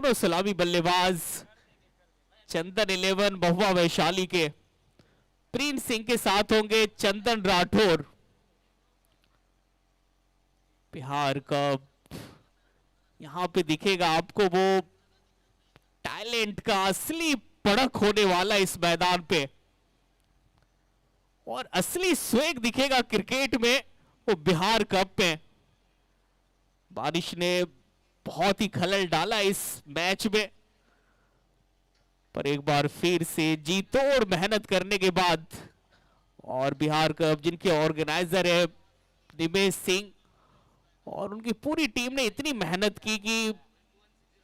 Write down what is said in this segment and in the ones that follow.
दोनों सलामी बल्लेबाज चंदन 11 महुआ वैशाली के प्रिंस सिंह के साथ होंगे चंदन राठौर। बिहार कप यहां पे दिखेगा आपको वो टैलेंट का असली पड़क होने वाला इस मैदान पे, और असली स्वेग दिखेगा क्रिकेट में वो बिहार कप में। बारिश ने बहुत ही खलल डाला इस मैच में, पर एक बार फिर से जी तोड़ मेहनत करने के बाद और बिहार कप जिनके ऑर्गेनाइजर है निमेश सिंह और उनकी पूरी टीम ने इतनी मेहनत की कि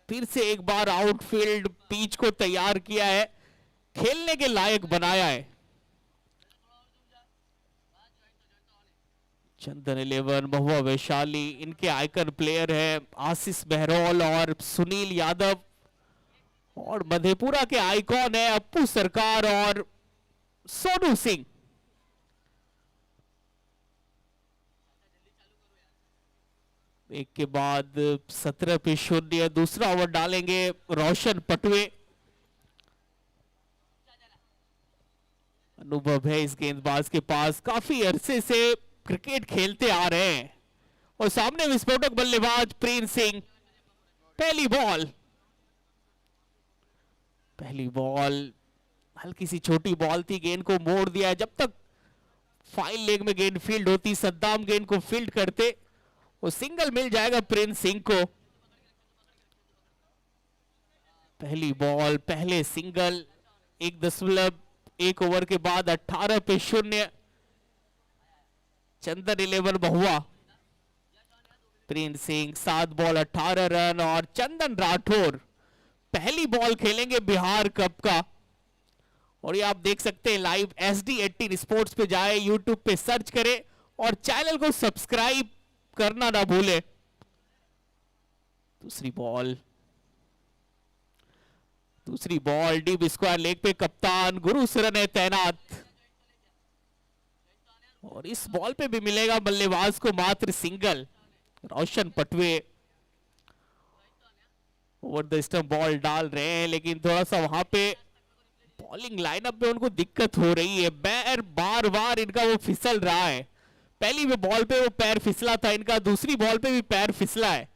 फिर से एक बार आउटफील्ड पिच को तैयार किया है, खेलने के लायक बनाया है। चंदन 11 महुआ वैशाली इनके आइकन प्लेयर है आशीष बहरौल और सुनील यादव, और मधेपुरा के आइकॉन है अप्पू सरकार और सोनू सिंह। एक के बाद 17 पे 0 दूसरा ओवर डालेंगे रोशन पटवे। अनुभव है इस गेंदबाज के पास, काफी अरसे से क्रिकेट खेलते आ रहे हैं, और सामने विस्फोटक बल्लेबाज प्रिंस सिंह। पहली बॉल हल्की सी छोटी बॉल थी, गेंद को मोड़ दिया। जब तक फाइन लेग में गेंद फील्ड होती, सद्दाम गेंद को फील्ड करते, वो सिंगल मिल जाएगा प्रिंस सिंह को। पहली बॉल पहले सिंगल, 1.1 ओवर के बाद 18 पे 0। चंदन 11 महुआ, प्रिंस सिंह 7 बॉल 18 रन, और चंदन राठौर पहली बॉल खेलेंगे बिहार कप का। और ये आप देख सकते हैं लाइव SD18 स्पोर्ट्स पे जाए, यूट्यूब पे सर्च करें और चैनल को सब्सक्राइब करना ना भूले। दूसरी बॉल डीप स्क्वायर लेग पे कप्तान गुरुशरण है तैनात, और इस बॉल पे भी मिलेगा बल्लेबाज को मात्र single. Roshan Patwe over the stump ball डाल रहे हैं, लेकिन थोड़ा सा वहां पे बॉलिंग लाइनअप में उनको दिक्कत हो रही है। पैर बार बार इनका वो फिसल रहा है। पहली भी बॉल पे वो पैर फिसला था इनका, दूसरी बॉल पे भी पैर फिसला है,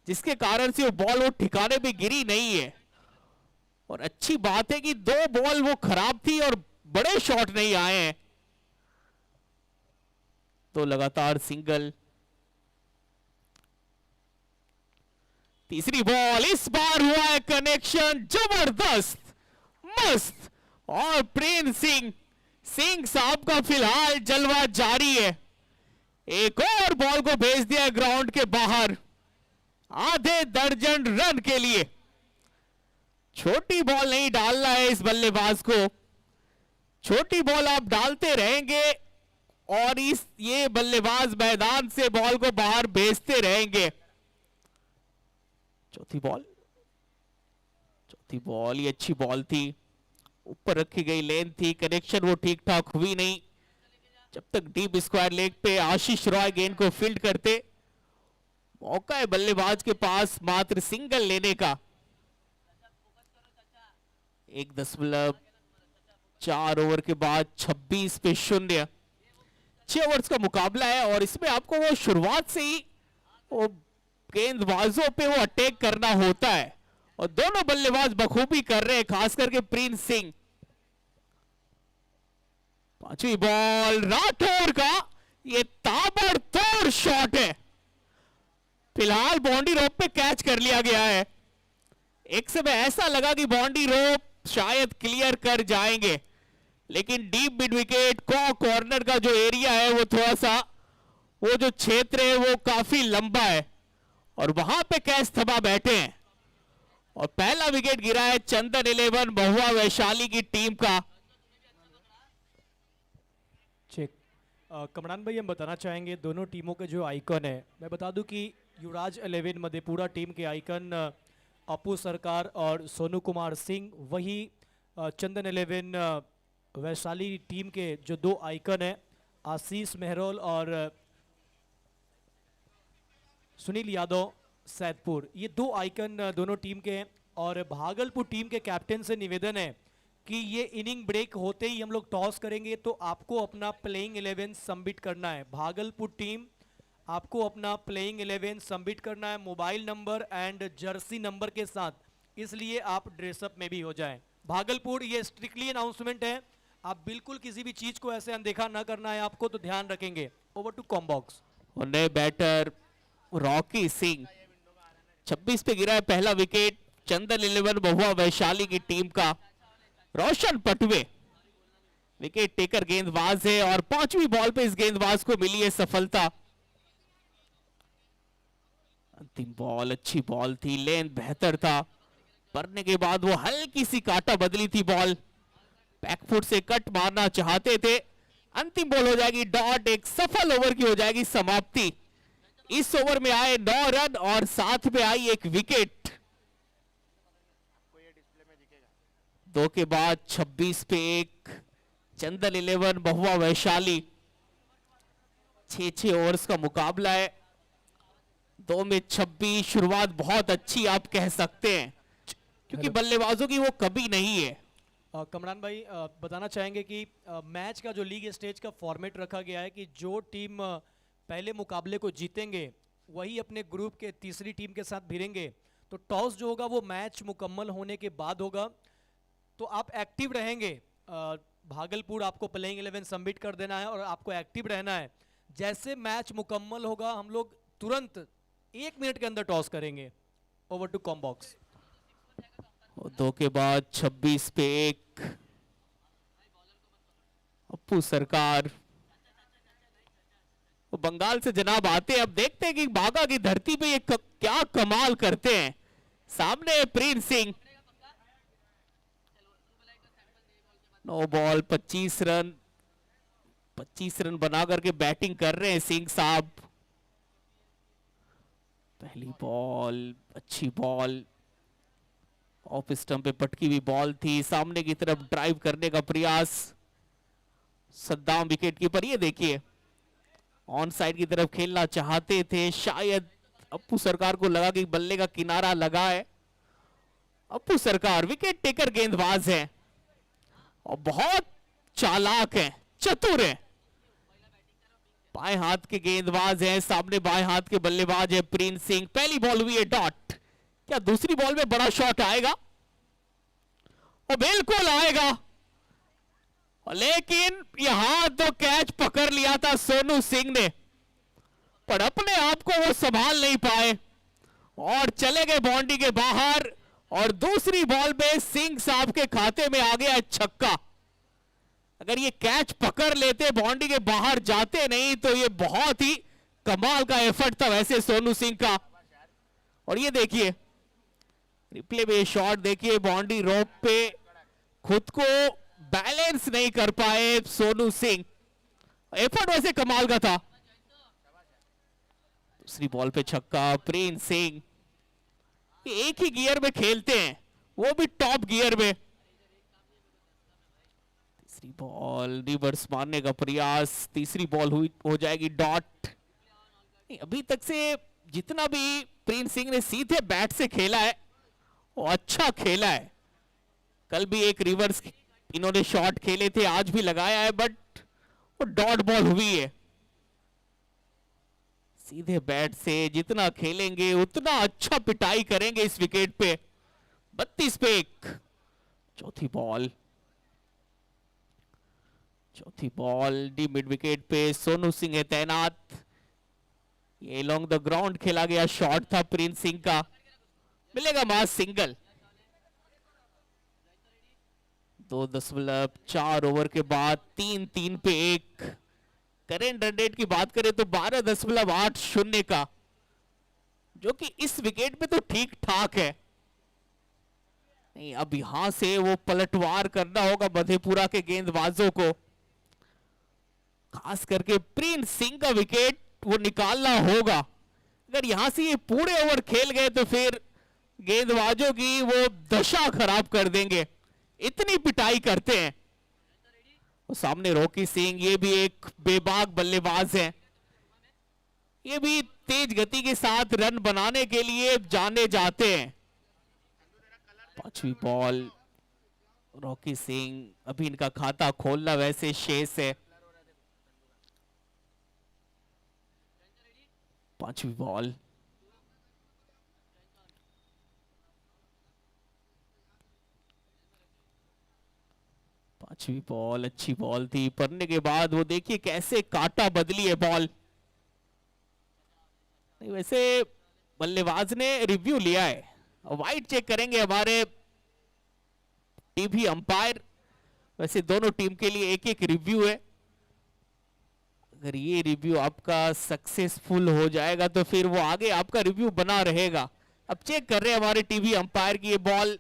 जिसके कारण से वो बॉल वो ठिकाने पे गिरी नहीं है। और अच्छी बात है कि 2 बॉल वो खराब थी और बड़े शॉट नहीं आए हैं, तो लगातार सिंगल। तीसरी बॉल, इस बार हुआ है कनेक्शन, जबरदस्त मस्त, और प्रिंस सिंह साहब का फिलहाल जलवा जारी है। एक और बॉल को भेज दिया ग्राउंड के बाहर आधे दर्जन रन के लिए। छोटी बॉल नहीं डालना है इस बल्लेबाज को, छोटी बॉल आप डालते रहेंगे और ये बल्लेबाज मैदान से बॉल को बाहर भेजते रहेंगे। चौथी बॉल ये अच्छी बॉल थी, ऊपर रखी गई लेंथ थी, कनेक्शन वो ठीक ठाक हुई नहीं। जब तक डीप स्क्वायर लेग पे आशीष रॉय गेंद को फील्ड करते, मौका है बल्लेबाज के पास मात्र सिंगल लेने का। 1.4 ओवर के बाद 26 पे 0। 6 ओवर्स का मुकाबला है, और इसमें आपको वो शुरुआत से ही वो गेंदबाजों पे वो अटैक करना होता है, और दोनों बल्लेबाज बखूबी कर रहे हैं, खास करके प्रिंस सिंह। पांचवी बॉल राठौर का ये ताबड़तोड़ शॉट है, फिलहाल बाउंड्री रोप पे कैच कर लिया गया है। एक समय ऐसा लगा कि बाउंड्री रोप शायद क्लियर कर जाएंगे, लेकिन डीप मिड विकेट कॉर्नर का जो एरिया है वो थोड़ा सा वो जो क्षेत्र है वो काफी लंबा है, और वहां पे कैच थमा बैठे हैं। और पहला विकेट गिरा है चंदन 11 महुआ वैशाली की टीम का। चेक कमरान भाई, हम बताना चाहेंगे दोनों टीमों के जो आइकन है, मैं बता दूं कि युवराज 11 मधेपुरा टीम के आइकन अप्पू सरकार और सोनू कुमार सिंह, वही चंदन 11 वैशाली टीम के जो 2 आइकन है आशीष मेहरोल और सुनील यादव सैदपुर, ये 2 आइकन दोनों टीम के हैं। और भागलपुर टीम के कैप्टन से निवेदन है कि ये इनिंग ब्रेक होते ही हम लोग टॉस करेंगे, तो आपको अपना प्लेइंग 11 सबमिट करना है। भागलपुर टीम, आपको अपना प्लेइंग 11 सबमिट करना है mobile number and Jersey number के साथ, इसलिए आप ड्रेसअप में भी हो जाएं। भागलपुर, ये स्ट्रिक्टली अनाउंसमेंट है, आप बिल्कुल किसी भी चीज को ऐसे अनदेखा ना करना है आपको, तो ध्यान रखेंगे। Over to combox. और नए बैटर रॉकी सिंह, 26 पे गिरा है पहला विकेट चंदन 11 बहुआ वैशाली की टीम का। रोशन पटवे विकेट टेकर गेंदबाज है और 5वीं बॉल पे इस गेंदबाज को मिली है सफलता। अंतिम बॉल अच्छी बॉल थी, लेंथ बेहतर था, पड़ने के बाद वो हल्की सी काटा बदली थी बॉल, बैकफुट से कट मारना चाहते थे। अंतिम बॉल हो जाएगी डॉट, एक सफल ओवर की हो जाएगी समाप्ति। इस ओवर में आए 9 रन और साथ में आई एक विकेट। 2 के बाद 26 पे 1 चंदन 11 बहुआ वैशाली। 6 ओवर्स का मुकाबला है, 2 में 26। शुरुआत बहुत अच्छी आप कह सकते हैं, क्योंकि बल्लेबाजों की वो कभी नहीं है। कमरान भाई, बताना चाहेंगे कि मैच का जो लीग स्टेज का फॉर्मेट रखा गया है कि जो टीम पहले मुकाबले को जीतेंगे वही अपने ग्रुप के तीसरी टीम के साथ भिड़ेंगे। तो टॉस जो होगा वो मैच मुकम्मल होने के बाद होगा, तो आप एक्टिव रहेंगे। भागलपुर, आपको प्लेइंग 11 सबमिट कर देना है और आपको एक्टिव रहना है। जैसे मैच मुकम्मल होगा हम लोग तुरंत 1 मिनट के अंदर टॉस करेंगे। Over to combox. 2 के बाद 26 पे 1 अप्पू सरकार। वो बंगाल से जनाब आते हैं, अब देखते हैं कि बागा की धरती पे ये क्या कमाल करते हैं। सामने प्रिंस सिंह, 9 बॉल 25 रन बना करके बैटिंग कर रहे हैं सिंह साहब। पहली बॉल अच्छी बॉल, ऑफ स्टंप पे पटकी हुई बॉल थी, सामने की तरफ ड्राइव करने का प्रयास। सद्दाम विकेट कीपर, ये देखिए ऑन साइड की तरफ खेलना चाहते थे, शायद अप्पू सरकार को लगा कि बल्ले का किनारा लगा है। अप्पू सरकार विकेट टेकर गेंदबाज है और बहुत चालाक है, चतुर है। बाएं हाथ के गेंदबाज हैं, सामने बाएं हाथ के बल्लेबाज है प्रिंस सिंह। पहली बॉल हुई है डॉट, क्या दूसरी बॉल में बड़ा शॉट आएगा? और बिल्कुल आएगा, लेकिन यहां तो कैच पकड़ लिया था सोनू सिंह ने, पर अपने आप को वो संभाल नहीं पाए और चले गए बाउंड्री के बाहर। और दूसरी बॉल में सिंह साहब के खाते में आ गया छक्का। अगर ये कैच पकड़ लेते, बाउंड्री के बाहर जाते नहीं, तो ये बहुत ही कमाल का एफर्ट था वैसे सोनू सिंह का। और ये देखिए रिप्ले में शॉट देखिए, बाउंड्री रोप पे खुद को बैलेंस नहीं कर पाए सोनू सिंह। एफर्ट वैसे कमाल का था। दूसरी बॉल पे छक्का, प्रिंस सिंह एक ही गियर में खेलते हैं, वो भी टॉप गियर में। तीसरी बॉल रिवर्स मारने का प्रयास, तीसरी बॉल हुई हो जाएगी डॉट। अभी तक से जितना भी प्रिंस सिंह ने सीधे बैट से खेला है वो अच्छा खेला है। कल भी एक रिवर्स इन्होंने शॉट खेले थे, आज भी लगाया है, बट वो डॉट बॉल हुई है। सीधे बैट से जितना खेलेंगे उतना अच्छा पिटाई करेंगे इस विकेट पे। 32 पे 1 चौथी बॉल डी मिड विकेट पे सोनू सिंह है तैनात। ये लॉन्ग द ग्राउंड खेला गया शॉट था प्रिंस सिंह का, मिलेगा मास सिंगल। 2.4 ओवर के बाद 3 पे 1। करेंट रन रेट की बात करें तो 12.80 का, जो कि इस विकेट पे तो ठीक ठाक है। नहीं, अब यहां से वो पलटवार करना होगा मधेपुरा के गेंदबाजों को, खास करके प्रिंस सिंह का विकेट वो निकालना होगा। अगर यहां से ये पूरे ओवर खेल गए तो फिर गेंदबाजों की वो दशा खराब कर देंगे, इतनी पिटाई करते हैं। सामने रॉकी सिंह, ये भी एक बेबाक बल्लेबाज है, ये भी तेज गति के साथ रन बनाने के लिए जाने जाते हैं। पांचवी बॉल, रॉकी सिंह अभी इनका खाता खोलना वैसे शेष है। पांचवी बॉल, पांचवी बॉल अच्छी बॉल थी, पड़ने के बाद वो देखिए कैसे काटा बदली है बॉल। नहीं वैसे बल्लेबाज ने रिव्यू लिया है, वाइड चेक करेंगे हमारे टीवी अंपायर। वैसे दोनों टीम के लिए एक एक रिव्यू है, अगर ये रिव्यू आपका सक्सेसफुल हो जाएगा तो फिर वो आगे आपका रिव्यू बना रहेगा। अब चेक कर रहे हैं हमारे टीवी अंपायर की ये बॉल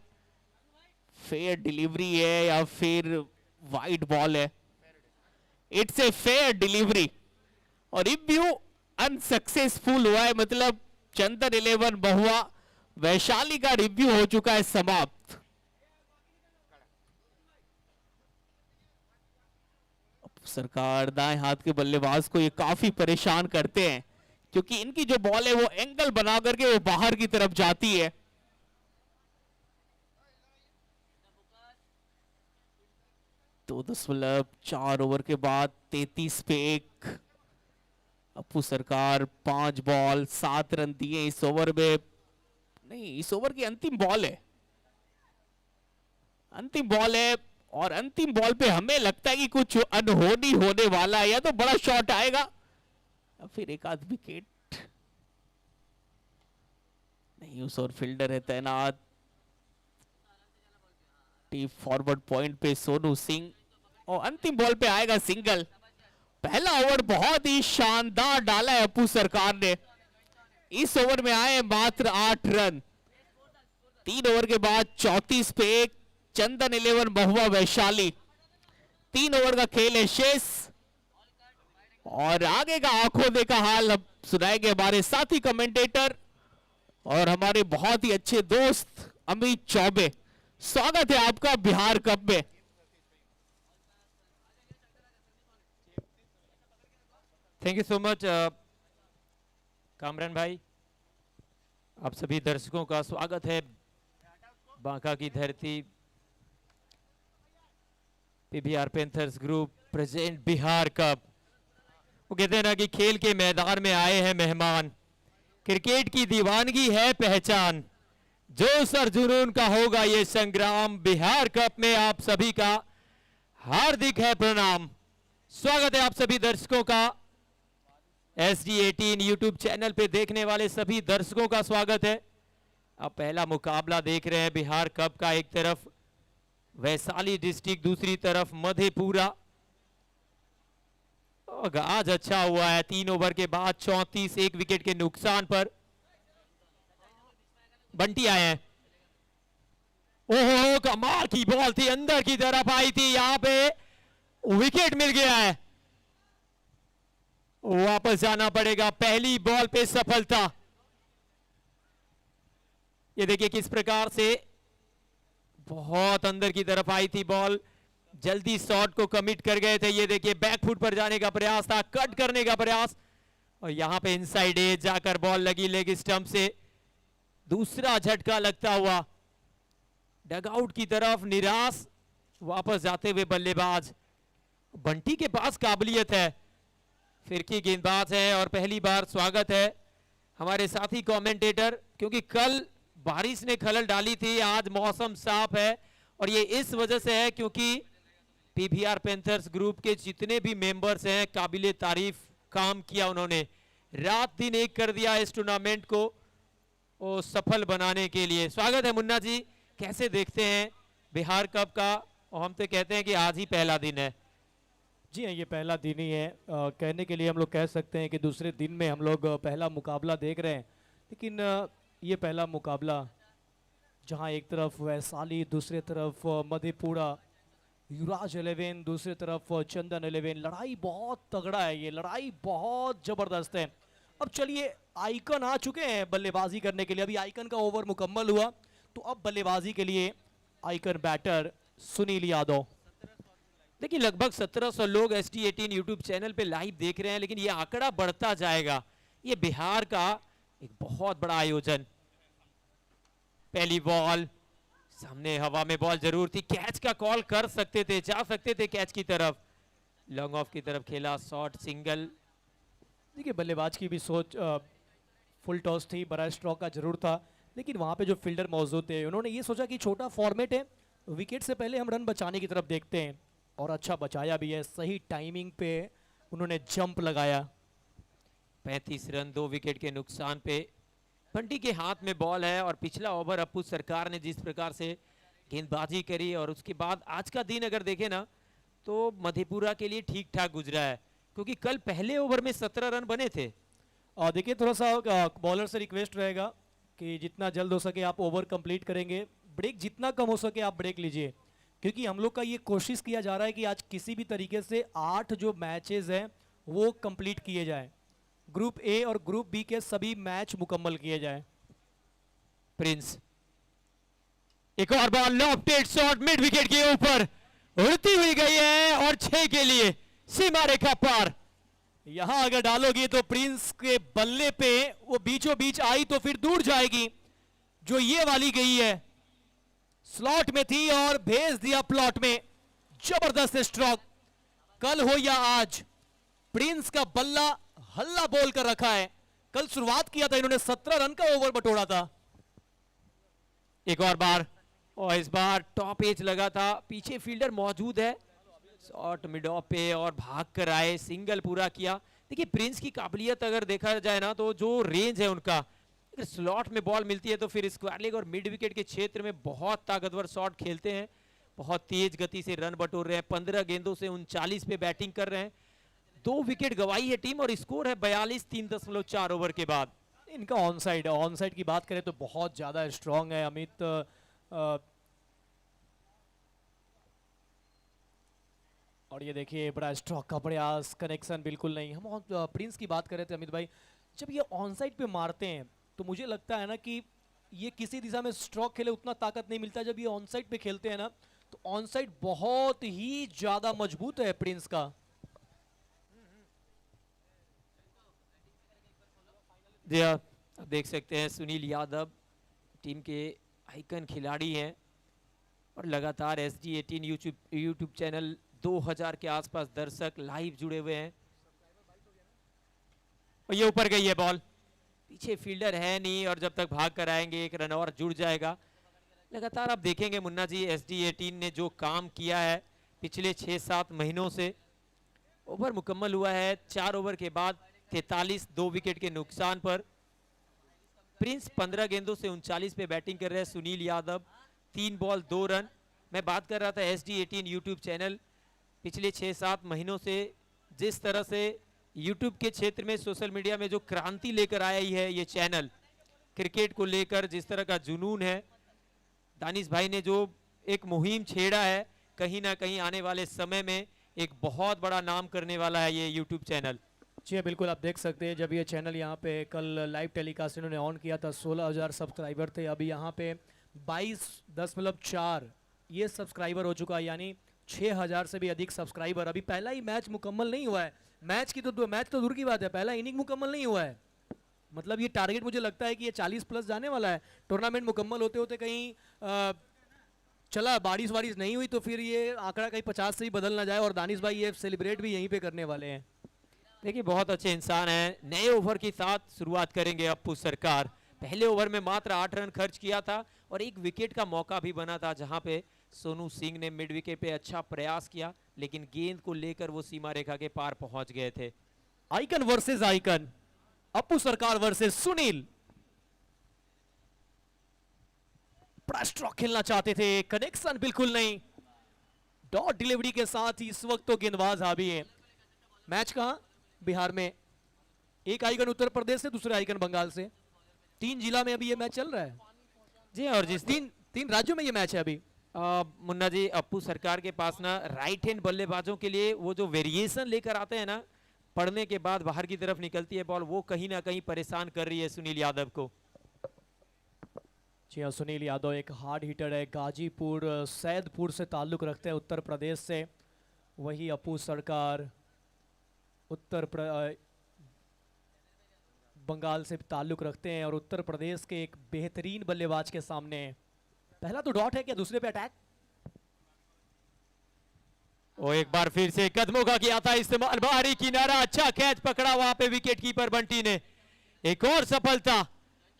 फेयर डिलीवरी है या फिर वाइड बॉल है। इट्स ए फेयर डिलीवरी और रिव्यू अनसक्सेसफुल हुआ है, मतलब चंदन 11 बहुआ वैशाली का रिव्यू हो चुका है समाप्त। सरकार दाएं हाथ के बल्लेबाज को ये काफी परेशान करते हैं क्योंकि इनकी जो बॉल है वो एंगल बना करके वो बाहर की तरफ जाती है। तो 2.4 ओवर के बाद 33 पे 1। अपू सरकार 5 बॉल 7 रन दिए इस ओवर में। नहीं, इस ओवर की अंतिम बॉल है, अंतिम बॉल है और अंतिम बॉल पे हमें लगता है कि कुछ अनहोनी होने वाला है, या तो बड़ा शॉट आएगा या फिर एक आध विकेट। नहीं, उस और फील्डर है तैनात। टी फॉरवर्ड पॉइंट पे सोनू सिंह और अंतिम बॉल पे आएगा सिंगल। पहला ओवर बहुत ही शानदार डाला है अपू सरकार ने। इस ओवर में आए मात्र 8 रन। 3 ओवर के बाद 34 पे 1 चंदन 11 बहुआ वैशाली। 3 ओवर का खेल है शेष और आगे का आंखों देखा हाल अब सुनाएंगे हमारे साथी कमेंटेटर और हमारे बहुत ही अच्छे दोस्त अमित चौबे। स्वागत है आपका बिहार कप में। Thank you so much Kamran भाई। आप सभी दर्शकों का स्वागत है बांका की धरती PVR panthers group present Bihar cup. वो कहते हैं ना कि खेल के मैदान में आए हैं मेहमान, क्रिकेट की दीवानगी है पहचान, जोश और जुनून का होगा ये संग्राम। बिहार कप में आप सभी का हार्दिक है प्रणाम। स्वागत है आप सभी दर्शकों का। SD18 यूट्यूब चैनल पे देखने वाले सभी दर्शकों का स्वागत है। अब पहला मुकाबला देख रहे हैं बिहार कप का। एक तरफ वैशाली डिस्ट्रिक्ट, दूसरी तरफ मधेपुरा। आज अच्छा हुआ है, 3 ओवर के बाद 34 1 विकेट के नुकसान पर बंटी आए हैं। ओहो, कमाल की बॉल थी, अंदर की तरफ आई थी, यहां पे विकेट मिल गया है। वापस जाना पड़ेगा। पहली बॉल पे सफलता। ये देखिए किस प्रकार से बहुत अंदर की तरफ आई थी बॉल, जल्दी शॉट को कमिट कर गए थे। ये देखिए बैकफुट पर जाने का प्रयास था, कट करने का प्रयास, और यहां पे इनसाइड एज जाकर बॉल लगी लेग स्टंप से। दूसरा झटका लगता हुआ डगआउट की तरफ, निराश वापस जाते हुए बल्लेबाज। बंटी के पास काबिलियत है, फिरकी गेंदबाज है और पहली बार स्वागत है हमारे साथी कमेंटेटर, क्योंकि कल बारिश ने खलल डाली थी, आज मौसम साफ है और ये इस वजह से है क्योंकि पीवीआर पैंथर्स ग्रुप के जितने भी मेंबर्स हैं काबिले तारीफ काम किया उन्होंने, रात दिन एक कर दिया इस टूर्नामेंट को वो सफल बनाने के लिए। स्वागत है मुन्ना जी, कैसे देखते हैं बिहार कप का? और हम तो कहते हैं कि आज ही पहला दिन है। जी हाँ, ये पहला दिन ही है। कहने के लिए हम लोग कह सकते हैं कि दूसरे दिन में हम लोग पहला मुकाबला देख रहे हैं, लेकिन ये पहला मुकाबला जहां एक तरफ वैशाली, दूसरी तरफ मधेपुरा, युवराज 11, दूसरी तरफ चंदन 11। लड़ाई बहुत तगड़ा है, ये लड़ाई बहुत ज़बरदस्त है। अब चलिए, आइकन आ चुके हैं बल्लेबाजी करने के लिए। अभी आइकन का ओवर मुकम्मल हुआ तो अब बल्लेबाजी के लिए आइकन बैटर सुनील यादव। देखिए लगभग 1700 लोग SD18 यूट्यूब चैनल पे लाइव देख रहे हैं, लेकिन ये आंकड़ा बढ़ता जाएगा। ये बिहार का एक बहुत बड़ा आयोजन। पहली बॉल सामने हवा में बॉल जरूर थी, कैच का कॉल कर सकते थे, जा सकते थे कैच की तरफ, लॉन्ग ऑफ की तरफ खेला, शॉट सिंगल। देखिए बल्लेबाज की भी सोच फुल टॉस थी, बड़ा स्ट्रोक का जरूर था, लेकिन वहाँ पे जो फील्डर मौजूद थे उन्होंने ये सोचा कि छोटा फॉर्मेट है, विकेट से पहले हम रन बचाने की तरफ देखते हैं, और अच्छा बचाया भी है, सही टाइमिंग पे उन्होंने जंप लगाया। 35 रन 2 विकेट के नुकसान पे। बंटी के हाथ में बॉल है और पिछला ओवर अप्पू सरकार ने जिस प्रकार से गेंदबाजी करी और उसके बाद आज का दिन अगर देखें ना तो मधेपुरा के लिए ठीक ठाक गुजरा है, क्योंकि कल पहले ओवर में 17 रन बने थे। और देखिए थोड़ा सा बॉलर से रिक्वेस्ट रहेगा कि जितना जल्द हो सके आप ओवर कंप्लीट करेंगे, ब्रेक जितना कम हो सके आप ब्रेक लीजिए, क्योंकि हम लोग का ये कोशिश किया जा रहा है कि आज किसी भी तरीके से 8 जो मैचेस हैं वो कंप्लीट किए जाएं, ग्रुप ए और ग्रुप बी के सभी मैच मुकम्मल किए जाएं। प्रिंस एक और ball, lofted shot mid wicket के ऊपर उड़ती हुई गई है और 6 के लिए सीमा रेखा पार। यहां अगर डालोगे तो प्रिंस के बल्ले पे वो बीचों बीच आई तो फिर दूर जाएगी, जो ये वाली गई है स्लॉट में थी और भेज दिया प्लॉट में। जबरदस्त स्ट्रोक, कल हो या आज प्रिंस का बल्ला हल्ला बोल कर रखा है। कल शुरुआत किया था इन्होंने, 17 रन का ओवर बटोरा था। एक और बार, और इस बार टॉप एज लगा था, पीछे फील्डर मौजूद है, शॉट मिड ऑफ पे और भाग कर आए, सिंगल पूरा किया। देखिए प्रिंस की काबिलियत अगर देखा जाए ना तो जो रेंज है उनका, अगर स्लॉट में बॉल मिलती है तो फिर स्क्वायर लेग और मिड विकेट के क्षेत्र में बहुत ताकतवर शॉट खेलते हैं, बहुत तेज गति से रन बटोर रहे हैं। 15 गेंदों से 39 पे बैटिंग कर रहे हैं, 2 विकेट गवाई है टीम और स्कोर है 42 3.4 ओवर के बाद। इनका ऑन साइड की बात करें तो बहुत ज्यादा स्ट्रांग है अमित। और ये देखिए बड़ा स्ट्रोक का प्रयास, कनेक्शन बिल्कुल नहीं। हम प्रिंस की बात कर रहे थे अमित भाई, जब ये ऑन साइड पे मारते हैं तो मुझे लगता है ना कि ये किसी दिशा में स्ट्रोक खेले उतना ताकत नहीं मिलता, जब ये ऑन साइड पे खेलते हैं ना तो ऑन साइड बहुत ही ज्यादा मजबूत है प्रिंस का। जी आप देख सकते हैं सुनील यादव टीम के आइकन खिलाड़ी हैं और लगातार SG18 यूट्यूब चैनल 2000 के आसपास दर्शक लाइव जुड़े हुए हैं। और ये ऊपर गई है बॉल, पीछे फील्डर है नहीं और जब तक भाग कर आएंगे एक रन और जुड़ जाएगा। लगातार आप देखेंगे मुन्ना जी, SG18 ने जो काम किया है पिछले 6-7 महीनों से, ओवर मुकम्मल हुआ है 4 ओवर के बाद 43 2 विकेट के नुकसान पर। प्रिंस 15 गेंदों से 39 पे बैटिंग कर रहे हैं, सुनील यादव 3 बॉल 2 रन। मैं बात कर रहा था SG18 यूट्यूब चैनल पिछले 6-7 महीनों से जिस तरह से यूट्यूब के क्षेत्र में सोशल मीडिया में जो क्रांति लेकर आई है ये चैनल, क्रिकेट को लेकर जिस तरह का जुनून है, दानिश भाई ने जो एक मुहिम छेड़ा है, कहीं ना कहीं आने वाले समय में एक बहुत बड़ा नाम करने वाला है ये यूट्यूब चैनल। जी बिल्कुल, आप देख सकते हैं जब ये चैनल यहाँ पे कल लाइव टेलीकास्ट इन्होंने ऑन किया था 16,000 सब्सक्राइबर थे, अभी यहाँ पे 22.4 ये सब्सक्राइबर हो चुका है, यानी 6,000 से भी अधिक सब्सक्राइबर। अभी पहला ही मैच मुकम्मल नहीं हुआ है, मैच तो दूर की बात है, पहला इनिंग मुकम्मल नहीं हुआ है। मतलब ये टारगेट मुझे लगता है कि ये 40 प्लस जाने वाला है। टूर्नामेंट मुकम्मल होते होते कहीं चला बारिश वारिश नहीं हुई तो फिर ये आंकड़ा कहीं 50 से ही बदल ना जाए, और दानिश भाई ये सेलिब्रेट भी यहीं पे करने वाले हैं। देखिए बहुत अच्छे इंसान हैं। नए ओवर के साथ शुरुआत करेंगे अप्पू सरकार। पहले ओवर में मात्र 8 रन खर्च किया था और एक विकेट का मौका भी बना था जहां पे सोनू सिंह ने मिड विकेट पे अच्छा प्रयास किया, लेकिन गेंद को लेकर वो सीमा रेखा के पार पहुंच गए थे। आइकन वर्सेस आइकन, अप्पू सरकार वर्सेस सुनील। बड़ा स्ट्रोक खेलना चाहते थे, कनेक्शन बिल्कुल नहीं, डॉट डिलीवरी के साथ ही इस वक्त तो गेंदबाज हावी है। मैच कहां? बिहार में। एक आइकन उत्तर प्रदेश से, दूसरा आइकन बंगाल से। 3 जिला में अभी ये मैच चल रहा है जी, और जिस तीन राज्यों में ये मैच है अभी। मुन्ना जी, अप्पू सरकार के पास ना राइट हैंड बल्लेबाजों के लिए वो जो वेरिएशन लेकर आते हैं ना, पढ़ने के बाद बाहर की तरफ निकलती है बॉल, वो कहीं ना कहीं परेशान कर रही है सुनील यादव को। जी हाँ, सुनील यादव एक हार्ड हिटर है, गाजीपुर सैदपुर से ताल्लुक रखते हैं, उत्तर प्रदेश से। वही अप्पू सरकार बंगाल से ताल्लुक रखते हैं और उत्तर प्रदेश के एक बेहतरीन बल्लेबाज के सामने पहला तो डॉट है, क्या दूसरे पे अटैक? वो एक बार फिर से कदमों का किया था इस्तेमाल, बाहरी किनारा, अच्छा कैच पकड़ा वहां पे विकेट कीपर बंटी ने। एक और सफलता,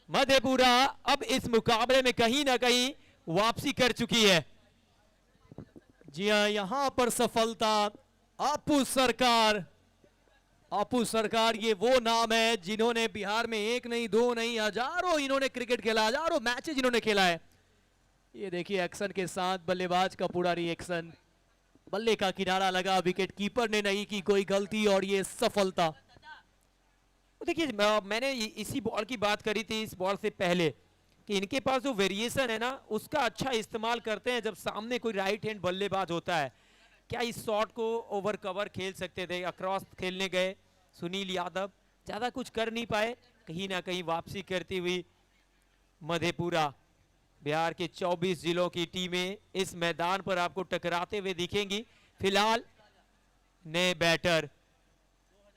मधेपुरा अब इस मुकाबले में कहीं ना कहीं वापसी कर चुकी है। जी हाँ, यहां पर सफलता आपू सरकार। आपू सरकार ये वो नाम है जिन्होंने बिहार में एक नहीं दो नहीं हजारों इन्होंने क्रिकेट खेला, हजारों मैचेज इन्होंने खेला है। ये देखिए एक्शन के साथ बल्लेबाज का पूरा रिएक्शन, बल्ले का किनारा लगा, विकेट कीपर ने नहीं की कोई गलती और ये सफलता। देखिए मैंने इसी बॉल की बात करी थी इस बॉल से पहले कि इनके पास जो वेरिएशन है ना उसका अच्छा इस्तेमाल करते हैं जब सामने कोई राइट हैंड बल्लेबाज होता है। क्या इस शॉट को ओवर कवर खेल सकते थे, अक्रॉस खेलने गए सुनील यादव, ज्यादा कुछ कर नहीं पाए। कहीं ना कहीं वापसी करती हुई मधेपुरा, बिहार के 24 जिलों की टीमें इस मैदान पर आपको टकराते हुए दिखेंगी। फिलहाल नए बैटर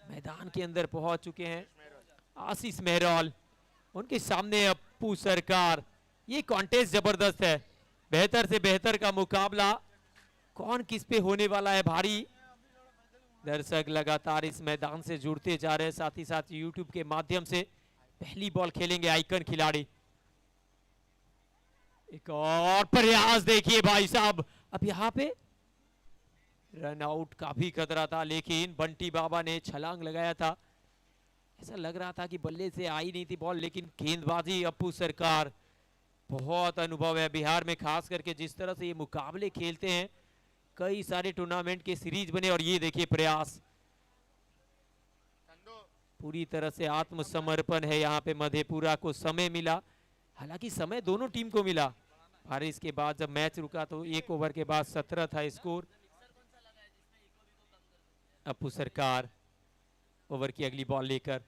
मैदान के अंदर पहुंच चुके हैं, आशीष मेहरौल, उनके सामने अप्पू सरकार। ये कॉन्टेस्ट जबरदस्त है, बेहतर से बेहतर का मुकाबला, कौन किस पे होने वाला है भारी। दर्शक लगातार इस मैदान से जुड़ते जा रहे हैं, साथ ही साथ यूट्यूब के माध्यम से। पहली बॉल खेलेंगे आइकन खिलाड़ी। एक और प्रयास देखिए भाई साहब, अब यहां पे रन आउट का भी खतरा था लेकिन बंटी बाबा ने छलांग लगाया था। ऐसा लग रहा था कि बल्ले से आई नहीं थी बॉल, लेकिन गेंदबाजी अप्पू सरकार, बहुत अनुभव है बिहार में, खास करके जिस तरह से ये मुकाबले खेलते हैं, कई सारे टूर्नामेंट के सीरीज बने। और ये देखिए प्रयास, पूरी तरह से आत्मसमर्पण है यहाँ पे। मधेपुरा को समय मिला, हालांकि समय दोनों टीम को मिला। बारिश के बाद जब मैच रुका तो 1 ओवर के बाद 17 था स्कोर। अप्पू सरकार ओवर की अगली बॉल लेकर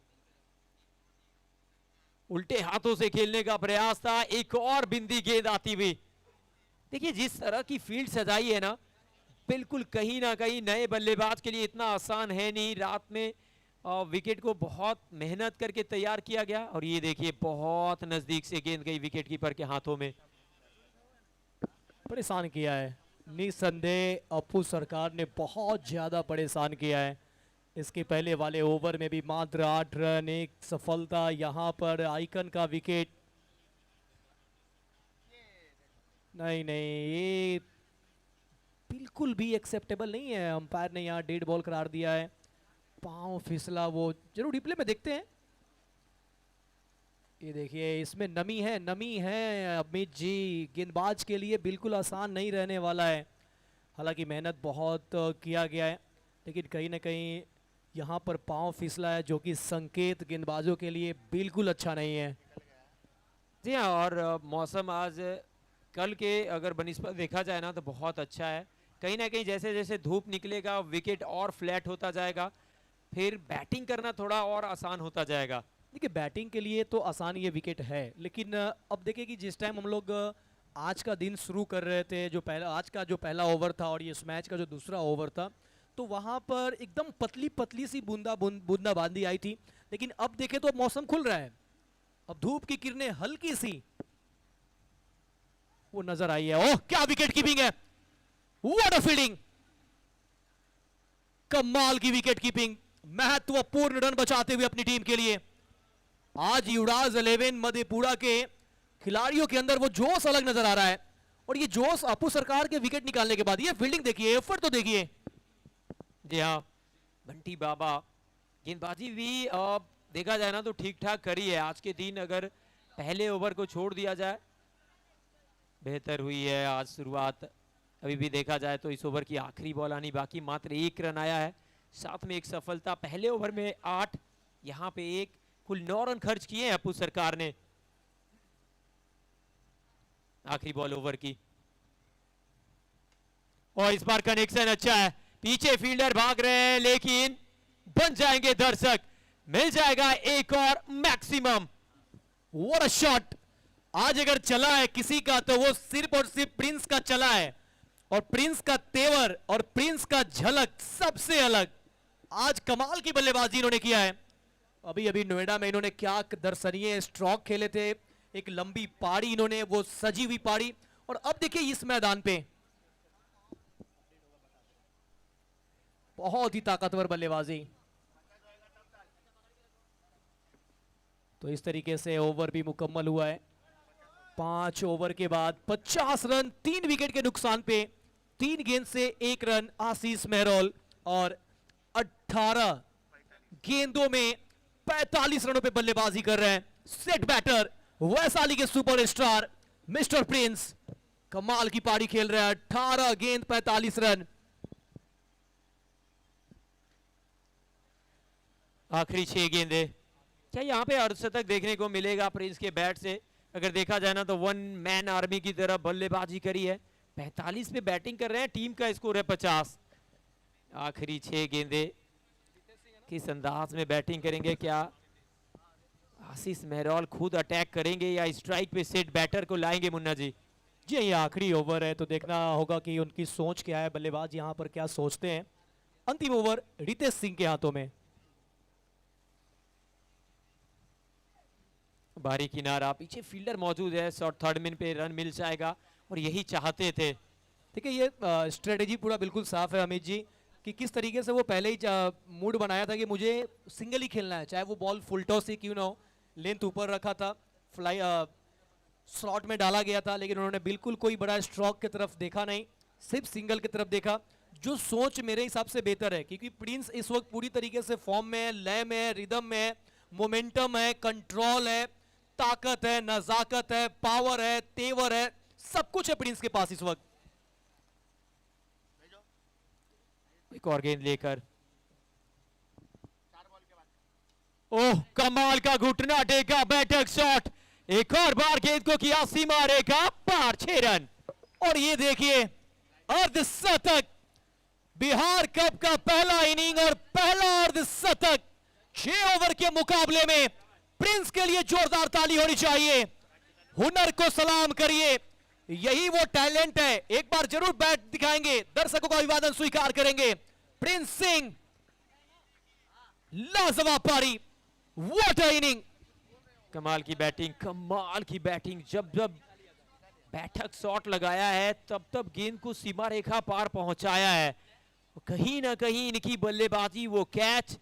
उल्टे हाथों से खेलने का प्रयास था, एक और बिंदी गेंद आती हुई। देखिए जिस तरह की फील्ड सजाई है ना, बिल्कुल कहीं ना कहीं नए बल्लेबाज के लिए इतना आसान है नहीं। रात में विकेट को बहुत मेहनत करके तैयार किया गया और ये देखिए बहुत नजदीक से गेंद गई विकेट कीपर के हाथों में। परेशान किया है निसंदेह, अप्पू सरकार ने बहुत ज्यादा परेशान किया है। इसके पहले वाले ओवर में भी मात्र 8 रन, एक सफलता। यहाँ पर आइकन का विकेट, नहीं ये बिल्कुल भी एक्सेप्टेबल नहीं है। अंपायर ने यहाँ डेड बॉल करार दिया है, पांव फिसला, वो जरूर रिप्ले में देखते हैं। ये देखिए इसमें नमी है अमित जी, गेंदबाज के लिए बिल्कुल आसान नहीं रहने वाला है। हालांकि मेहनत बहुत किया गया है, लेकिन कहीं ना कहीं यहाँ पर पांव फिसला है, जो कि संकेत गेंदबाजों के लिए बिल्कुल अच्छा नहीं है। जी हाँ, और मौसम आज कल के अगर बनिस्बत देखा जाए ना तो बहुत अच्छा है। कहीं ना कहीं जैसे जैसे धूप निकलेगा विकेट और फ्लैट होता जाएगा, फिर बैटिंग करना थोड़ा और आसान होता जाएगा। देखिए बैटिंग के लिए तो आसान ये विकेट है, लेकिन अब देखिए कि जिस टाइम हम लोग आज का दिन शुरू कर रहे थे, आज का जो पहला ओवर था और ये इस मैच का जो दूसरा ओवर था, तो वहाँ पर एकदम पतली सी बूंदाबांदी आई थी। लेकिन अब देखें तो अब मौसम खुल रहा है, अब धूप की किरणें हल्की सी वो नजर आई है। ओह क्या विकेट कीपिंग है, व्हाट अ फील्डिंग, कमाल की विकेट कीपिंग, महत्वपूर्ण रन बचाते हुए अपनी टीम के लिए। आज युवराज 11 मधेपुरा के खिलाड़ियों के अंदर वो जोश अलग नजर आ रहा है, और ये जोश अप्पू सरकार के विकेट निकालने के बाद, ये फील्डिंग देखिए, एफर्ट तो देखिए। जी हाँ, बंटी बाबा गेंदबाजी भी देखा जाए ना तो ठीक ठाक करी है। आज के दिन अगर पहले ओवर को छोड़ दिया जाए, बेहतर हुई है आज शुरुआत। अभी भी देखा जाए तो इस ओवर की आखिरी बॉल आनी बाकी, मात्र 1 रन आया है, साथ में एक सफलता। पहले ओवर में 8, यहाँ पे 1, कुल 9 रन खर्च किए हैं अप्पू सरकार ने। आखिरी बॉल ओवर की, और इस बार कनेक्शन अच्छा है, पीछे फील्डर भाग रहे हैं लेकिन बन जाएंगे दर्शक, मिल जाएगा एक और मैक्सिमम। व्हाट अ शॉट, आज अगर चला है किसी का तो वो सिर्फ और सिर्फ प्रिंस का चला है, और प्रिंस का तेवर और प्रिंस का झलक सबसे अलग। आज कमाल की बल्लेबाजी इन्होंने किया है। अभी नोएडा में इन्होंने क्या दर्शनीय स्ट्रोक खेले थे, एक लंबी पारी इन्होंने, वो सजी हुई पारी, और अब देखिए इस मैदान पे बहुत ही ताकतवर बल्लेबाजी। तो इस तरीके से ओवर भी मुकम्मल हुआ है। 5 ओवर के बाद 50 रन, 3 विकेट के नुकसान पे 3 गेंद से 1 रन आशीष मेहरोल, और 18 गेंदों में 45 रनों पे बल्लेबाजी कर रहे हैं सेट बैटर वैशाली के सुपरस्टार मिस्टर प्रिंस। कमाल की पारी खेल रहे हैं, 18 गेंद 45 रन। आखिरी 6 गेंदे, क्या यहाँ पे अर्धशतक देखने को मिलेगा प्रिंस के बैट से? अगर देखा जाए ना तो वन मैन आर्मी की तरह बल्लेबाजी करी है। 45 पे बैटिंग कर रहे हैं, टीम का स्कोर है 50। आखिरी 6 गेंदे किस अंदाज में बैटिंग करेंगे? क्या आशीष मेहरोल खुद अटैक करेंगे या स्ट्राइक पे सेट बैटर को लाएंगे मुन्ना जी? जी ये आखिरी ओवर है तो देखना होगा कि उनकी सोच क्या है, बल्लेबाज यहां पर क्या सोचते हैं। अंतिम ओवर रितेश सिंह के हाथों में। बारी किनारा, पीछे फील्डर मौजूद है, शॉर्ट थर्ड मिन पे रन मिल जाएगा और यही चाहते थे। देखिए ये स्ट्रेटेजी पूरा बिल्कुल साफ है अमित जी कि किस तरीके से वो पहले ही मूड बनाया था कि मुझे सिंगल ही खेलना है, चाहे वो बॉल फुल टॉस ही क्यों ना हो। लेंथ ऊपर रखा था, फ्लाई स्लॉट में डाला गया था, लेकिन उन्होंने बिल्कुल कोई बड़ा स्ट्रोक की तरफ देखा नहीं, सिर्फ सिंगल की तरफ देखा, जो सोच मेरे हिसाब से बेहतर है। क्योंकि प्रिंस इस वक्त पूरी तरीके से फॉर्म में है, लय में है, रिदम में है, मोमेंटम है, कंट्रोल है, ताकत है, नजाकत है, पावर है, तेवर है, सब कुछ है प्रिंस के पास इस वक्त। एक और गेंद लेकर, ओह कमाल का घुटना टेका बैठक शॉट, एक और बार गेंद को किया सीमा रेखा पार, 6 रन। और ये देखिए अर्धशतक, बिहार कप का पहला इनिंग और पहला अर्धशतक 6 ओवर के मुकाबले में। प्रिंस के लिए जोरदार ताली होनी चाहिए, हुनर को सलाम करिए, यही वो टैलेंट है। एक बार जरूर बैट दिखाएंगे, दर्शकों का अभिवादन स्वीकार करेंगे। प्रिंस सिंह लाजवाब पारी, व्हाट अ इनिंग। कमाल की बैटिंग, कमाल की बैटिंग। जब जब बैठक शॉट लगाया है तब तब गेंद को सीमा रेखा पार पहुंचाया है। कहीं ना कहीं इनकी बल्लेबाजी, वो कैच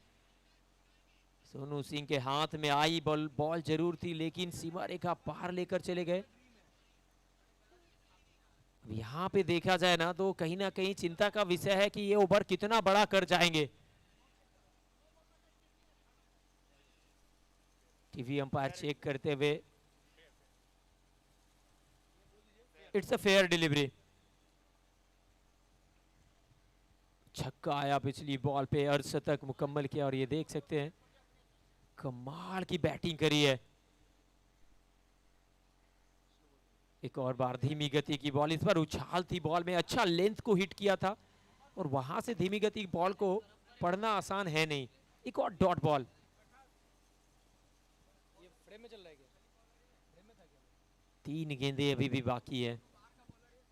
सोनू सिंह के हाथ में आई, बॉल जरूर थी लेकिन सीमा रेखा पार लेकर चले गए। यहां पे देखा जाए ना तो कहीं ना कहीं चिंता का विषय है कि ये ओवर कितना बड़ा कर जाएंगे। टीवी अंपायर चेक करते हुए, इट्स अ फेयर डिलीवरी। छक्का आया पिछली बॉल पे, अर्धशतक मुकम्मल किया और ये देख सकते हैं कमाल की बैटिंग करी है। एक और बार धीमी गति की बॉल, इस बार उछाल थी बॉल में, अच्छा लेंथ को हिट किया था और वहां से धीमी गति की बॉल को पढ़ना आसान है नहीं। एक और डॉट बॉल, ये फ्रेम में चल रहा है क्या? 3 गेंदे अभी भी बाकी है।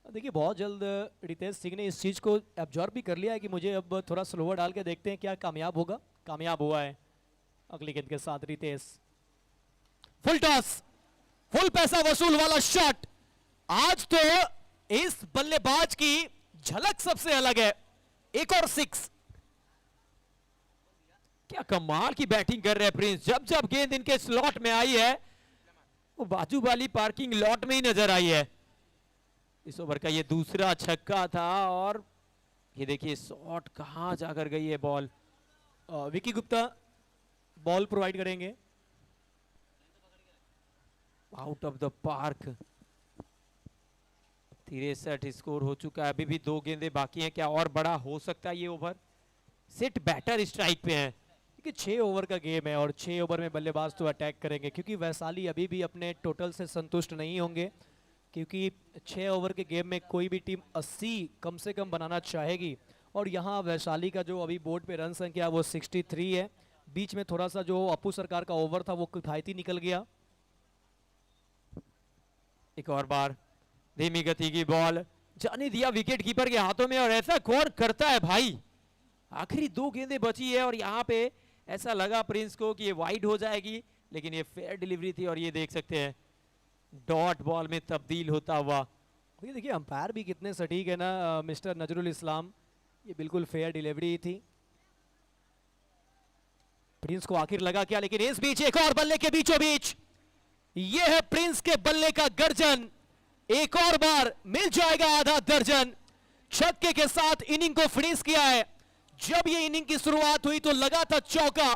देखिए बहुत जल्द रितेश सिंह ने इस चीज को एब्जॉर्ब भी कर लिया है कि मुझे अब थोड़ा स्लोवर डाल के देखते हैं क्या कामयाब होगा। कामयाब हुआ है अगली गेंद के साथ रितेश। फुल टॉस, फुल पैसा वसूल वाला शॉट। आज तो इस बल्लेबाज की झलक सबसे अलग है, एक और 6। क्या कमाल की बैटिंग कर रहे हैं प्रिंस। जब जब गेंद इनके स्लॉट में आई है वो बाजू वाली पार्किंग लॉट में ही नजर आई है। इस ओवर का ये दूसरा छक्का था और ये देखिए शॉट कहां जाकर गई है ball. Vicky Gupta ball provide करेंगे। Out of the park, 63 score हो चुका है, अभी भी 2 गेंदे बाकी हैं। क्या और बड़ा हो सकता है ये ओवर? सिट बैटर स्ट्राइक पे है। क्योंकि 6 ओवर का गेम है और 6 ओवर में बल्लेबाज तो अटैक करेंगे, क्योंकि वैशाली अभी भी अपने टोटल से संतुष्ट नहीं होंगे, क्योंकि 6 ओवर के गेम में कोई भी टीम 80 कम से कम बनाना चाहेगी। और यहाँ वैशाली का जो अभी बोर्ड पे रन संख्या वो 63 है। बीच में थोड़ा सा जो अपू सरकार का ओवर था वो किफायती निकल गया। एक और बार धीमी गति की बॉल, जाने दिया विकेट कीपर के हाथों में, और ऐसा कौन करता है भाई। आखिरी 2 गेंदें बची है और यहाँ पे ऐसा लगा प्रिंस को कि ये वाइड हो जाएगी, लेकिन ये फेयर डिलीवरी थी और ये देख सकते हैं डॉट बॉल में तब्दील होता हुआ। ये देखिए अंपायर भी कितने सटीक है ना, मिस्टर नजरुल इस्लाम। ये बिल्कुल फेयर डिलीवरी थी। प्रिंस को आखिर लगा क्या, लेकिन इस बीच एक और बल्ले के बीचों बीच ये है प्रिंस के बल्ले का गर्जन। एक और बार मिल जाएगा आधा दर्जन। छक्के के साथ इनिंग को फिनिश किया है। जब ये इनिंग की शुरुआत हुई तो लगा था चौका,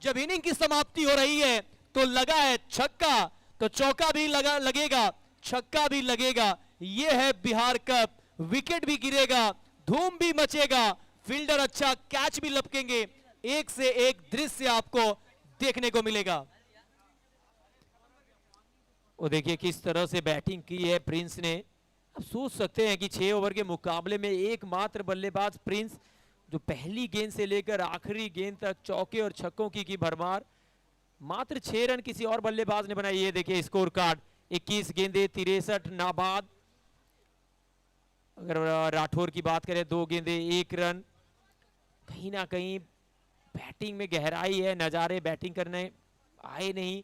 जब इनिंग की समाप्ति हो रही है तो लगा है छक्का। तो चौका भी लगेगा, छक्का भी लगेगा। ये है बिहार कप। विकेट भी गिरेगा, धूम भी मचेगा, फील्डर अच्छा, कैच भी लपकेंगे। एक से एक दृश्य आपको देखने को मिलेगा। वो देखिए किस तरह से बैटिंग की है प्रिंस ने। अब सोच सकते हैं कि 6 ओवर के मुकाबले में एकमात्र बल्लेबाज प्रिंस, जो पहली गेंद से लेकर आखिरी गेंद तक चौके और छक्कों की भरमार। मात्र 6 रन किसी और बल्लेबाज ने बनाई। ये देखिए स्कोर कार्ड, 21 गेंदे 63 नाबाद। अगर राठौर की बात करें 2 गेंदे 1 रन। कहीं ना कहीं बैटिंग में गहराई है, नजारे बैटिंग करने आए नहीं,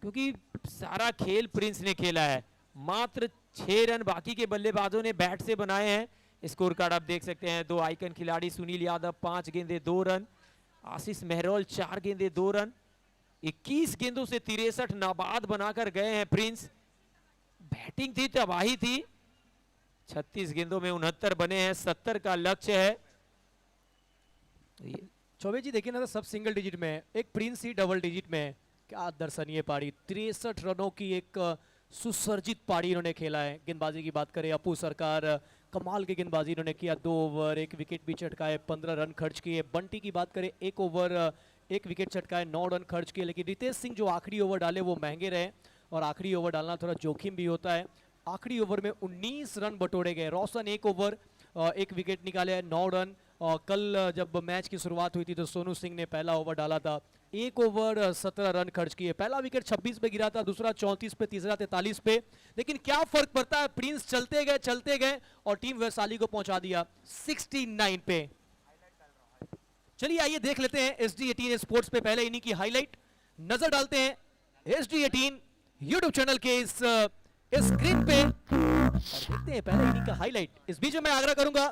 क्योंकि सारा खेल प्रिंस ने खेला है। मात्र 6 रन बाकी के बल्लेबाजों ने बैट से बनाए हैं। स्कोर कार्ड आप देख सकते हैं। 2 आइकन खिलाड़ी, सुनील यादव 5 गेंदे 2 रन, आशीष मेहरोल 4 गेंदे 2 रन। 21 गेंदों से 63 नाबाद बनाकर गए हैं प्रिंस। बैटिंग थी, तबाही थी। 36 गेंदों में 69 बने हैं, 70 का लक्ष्य है। चौबे जी देखिए ना, तो सब सिंगल डिजिट में है, एक प्रिंस ही डबल डिजिट में है। क्या दर्शनीय पारी, 63 रनों की एक सुसर्जित पारी इन्होंने खेला है। गेंदबाजी की बात करें, अपू सरकार कमाल की गेंदबाजी इन्होंने किया। 2 ओवर 1 विकेट भी चटकाए, 15 रन खर्च किए। बंटी की बात करें, 1 ओवर 1 विकेट चटकाए, 9 रन खर्च किए। लेकिन रितेश सिंह जो आखिरी ओवर डाले वो महंगे रहे, और आखिरी ओवर डालना थोड़ा जोखिम भी होता है। आखिरी ओवर में 19 रन बटोरे गए। रोशन 1 ओवर 1 विकेट निकाले, 9 रन। और कल जब मैच की शुरुआत हुई थी तो सोनू सिंह ने पहला ओवर डाला था, 1 ओवर 17 रन खर्च किए। पहला विकेट 26 पे गिरा था, दूसरा 34 पे, तीसरा 43 पे। लेकिन क्या फर्क पड़ता है, प्रिंस चलते गए और टीम वैशाली को पहुंचा दिया 69 पे। चलिए आइए देख लेते हैं SD18 स्पोर्ट्स पे पहले इनिंग की हाईलाइट। नजर डालते हैं SD18 यूट्यूब चैनल के इस स्क्रीन पे और देखते हैं पहले इनिंग का हाईलाइट। इस बीच में मैं आग्रह करूंगा,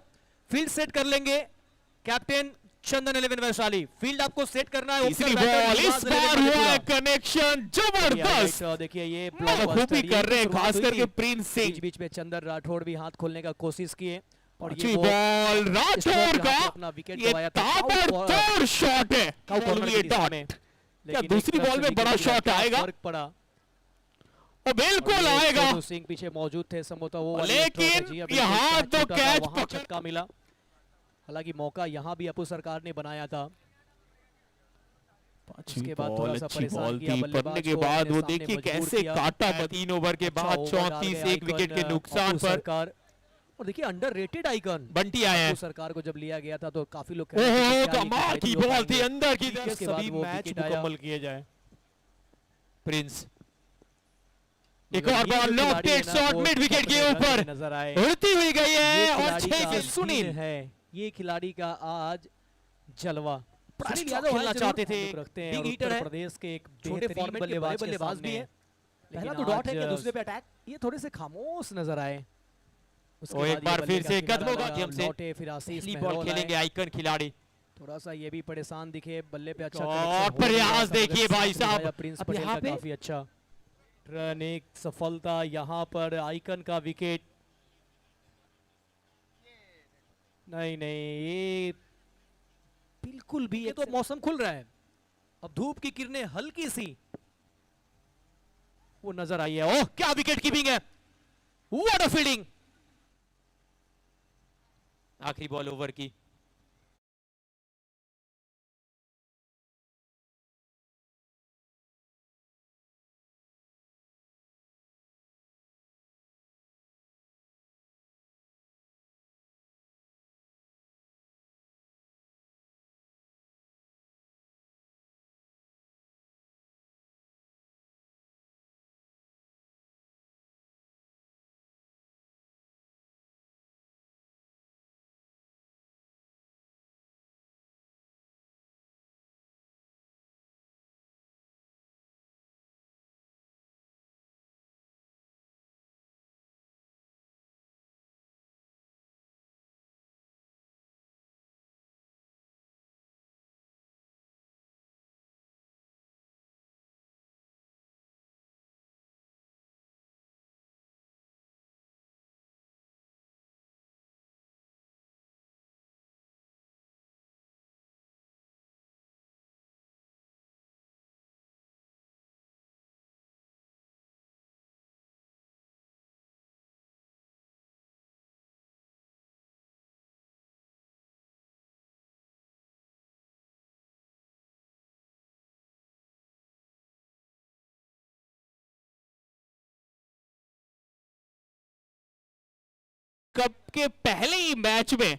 फील्ड सेट कर लेंगे कैप्टन चंदन 11 वैशाली। फील्ड आपको सेट करना है। तीसरी बॉल, इस बार हुआ है कनेक्शन जबरदस्त। देखिए ये खूबी कर रहे हैं, खास करके प्रिंस सिंह। बीच बीच में चंदन राठौड़ भी हाथ खोलने का कोशिश किए, और अच्छी बॉल राठौर का, अपना विकेट ये गवाया था। ताबड़तोड़ शॉट है। ये डॉट, क्या दूसरी बॉल में बड़ा शॉट आएगा? फर्क पड़ा, और बिल्कुल आएगा। सोनू सिंह पीछे मौजूद थे संभवतः वो, लेकिन यहाँ तो कैच छक्का मिला। हालांकि मौका यहाँ भी अपू सरकार ने बनाया था। अच्छी बॉल थी, पड़ने के बाद वो देखिए कैसे काटा। 3 ओवर के बाद 34 1 विकेट के नुकसान पर। और देखिए अंडररेटेड आइकन बंटी आए हैं। सरकार को जब लिया गया था तो काफी लोग कमाल की बॉल थी, अंदर की तरफ। सभी मैच मुकम्मल किए जाए। प्रिंस एक और ball, lofted shot mid wicket के ऊपर नजर आए, उड़ती हुई गई है। और 6 से सुनील है, ये खिलाड़ी का आज जलवा। सुनील यादव खेलना चाहते थे, रखते हैं, बिग हिटर है, प्रदेश के एक छोटे फॉर्मेट के बल्लेबाज भी है। पहला तो डॉट है कि दूसरे पे अटैक, ये थोड़े से खामोश नजर आए। और एक बार फिर से कदमों का माध्यम से फिर आशीष बॉल खेलेंगे आइकन खिलाड़ी। थोड़ा सा ये भी परेशान दिखे, बल्ले पे अच्छा और प्रयास देखिए भाई साहब, प्रिंस अब पटेल यहाँ का पे काफी अच्छा रन, एक सफलता यहाँ पर आइकन का विकेट। नहीं ये बिल्कुल भी, ये तो मौसम खुल रहा है, अब धूप की किरणें हल्की सी वो नजर आई है। ओह क्या विकेट कीपिंग है, व्हाट अ फील्डिंग। आखिरी बॉल ओवर की कप के पहले ही मैच में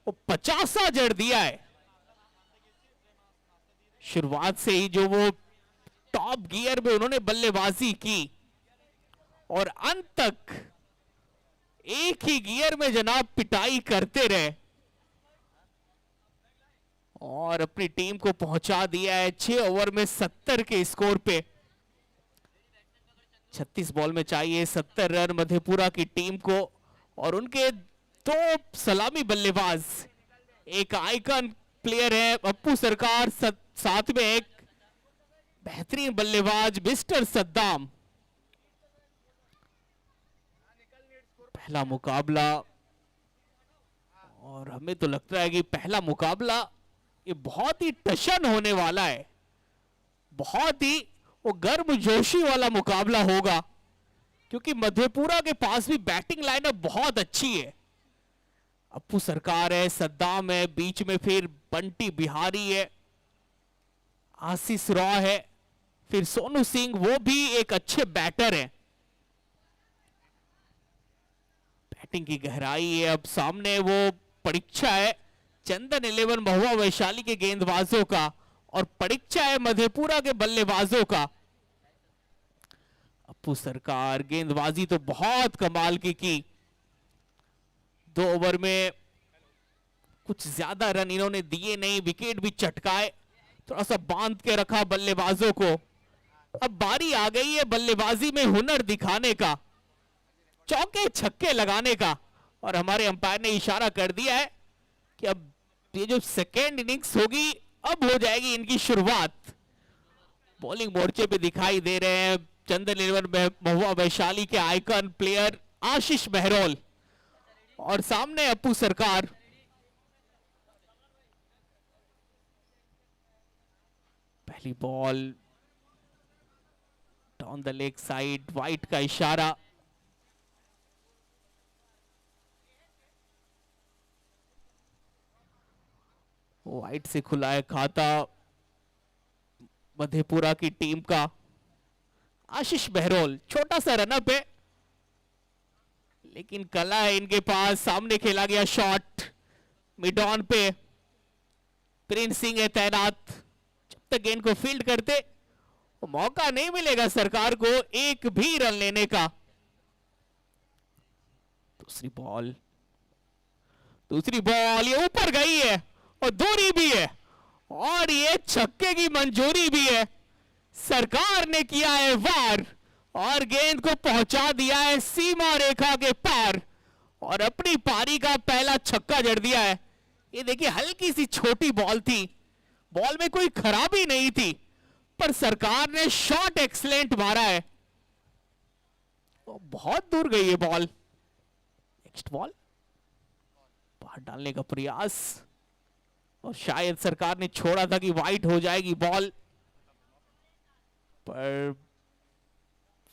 वो 50 जड़ दिया है। शुरुआत से ही जो वो टॉप गियर में उन्होंने बल्लेबाजी की और अंत तक एक ही गियर में जनाब पिटाई करते रहे और अपनी टीम को पहुंचा दिया है 6 ओवर में 70 के स्कोर पे। 36 बॉल में चाहिए 70 रन मधेपुरा की टीम को और उनके 2 सलामी बल्लेबाज, एक आइकन प्लेयर है अप्पू सरकार, साथ में एक बेहतरीन बल्लेबाज मिस्टर सद्दाम। पहला मुकाबला और हमें तो लगता है कि पहला मुकाबला ये बहुत ही टशन होने वाला है, बहुत ही वो गर्मजोशी वाला मुकाबला होगा क्योंकि मधेपुरा के पास भी बैटिंग लाइनअप बहुत अच्छी है। अप्पू सरकार है, सद्दाम है, बीच में फिर बंटी बिहारी है, आशीष रॉय है, फिर सोनू सिंह, वो भी एक अच्छे बैटर है। बैटिंग की गहराई है। अब सामने वो परीक्षा है चंदन 11 महुआ वैशाली के गेंदबाजों का और परीक्षा है मधेपुरा के बल्लेबाजों का। अप्पू सरकार गेंदबाजी तो बहुत कमाल की 2 ओवर में कुछ ज्यादा रन इन्होंने दिए नहीं, विकेट भी चटकाए, थोड़ा सा बांध के रखा बल्लेबाजों को। अब बारी आ गई है बल्लेबाजी में हुनर दिखाने का, चौके छक्के लगाने का और हमारे अंपायर ने इशारा कर दिया है कि अब ये जो सेकेंड इनिंग्स होगी अब हो जाएगी इनकी शुरुआत। बॉलिंग मोर्चे पे दिखाई दे रहे हैं चंदन 11 महुआ वैशाली के आइकन प्लेयर आशीष बहरोल और सामने अप्पू सरकार। पहली ball on the leg side, white का इशारा। वाइट से खुला है खाता मधेपुरा की टीम का। आशीष बहरोल छोटा सा रनअप है लेकिन कला है इनके पास। सामने खेला गया शॉट मिड ऑन पे, प्रिंस सिंह है तैनात। जब तक गेंद को फील्ड करते मौका नहीं मिलेगा सरकार को एक भी रन लेने का। दूसरी बॉल ये ऊपर गई है और दूरी भी है और ये छक्के की मंजूरी भी है। सरकार ने किया है वार और गेंद को पहुंचा दिया है सीमा रेखा के पार और अपनी पारी का पहला छक्का जड़ दिया है। ये देखिए हल्की सी छोटी बॉल थी, बॉल में कोई खराबी नहीं थी पर सरकार ने शॉट एक्सीलेंट मारा है। बहुत दूर गई है बॉल। नेक्स्ट बॉल बाहर डालने का प्रयास और शायद सरकार ने छोड़ा था कि वाइड हो जाएगी बॉल, पर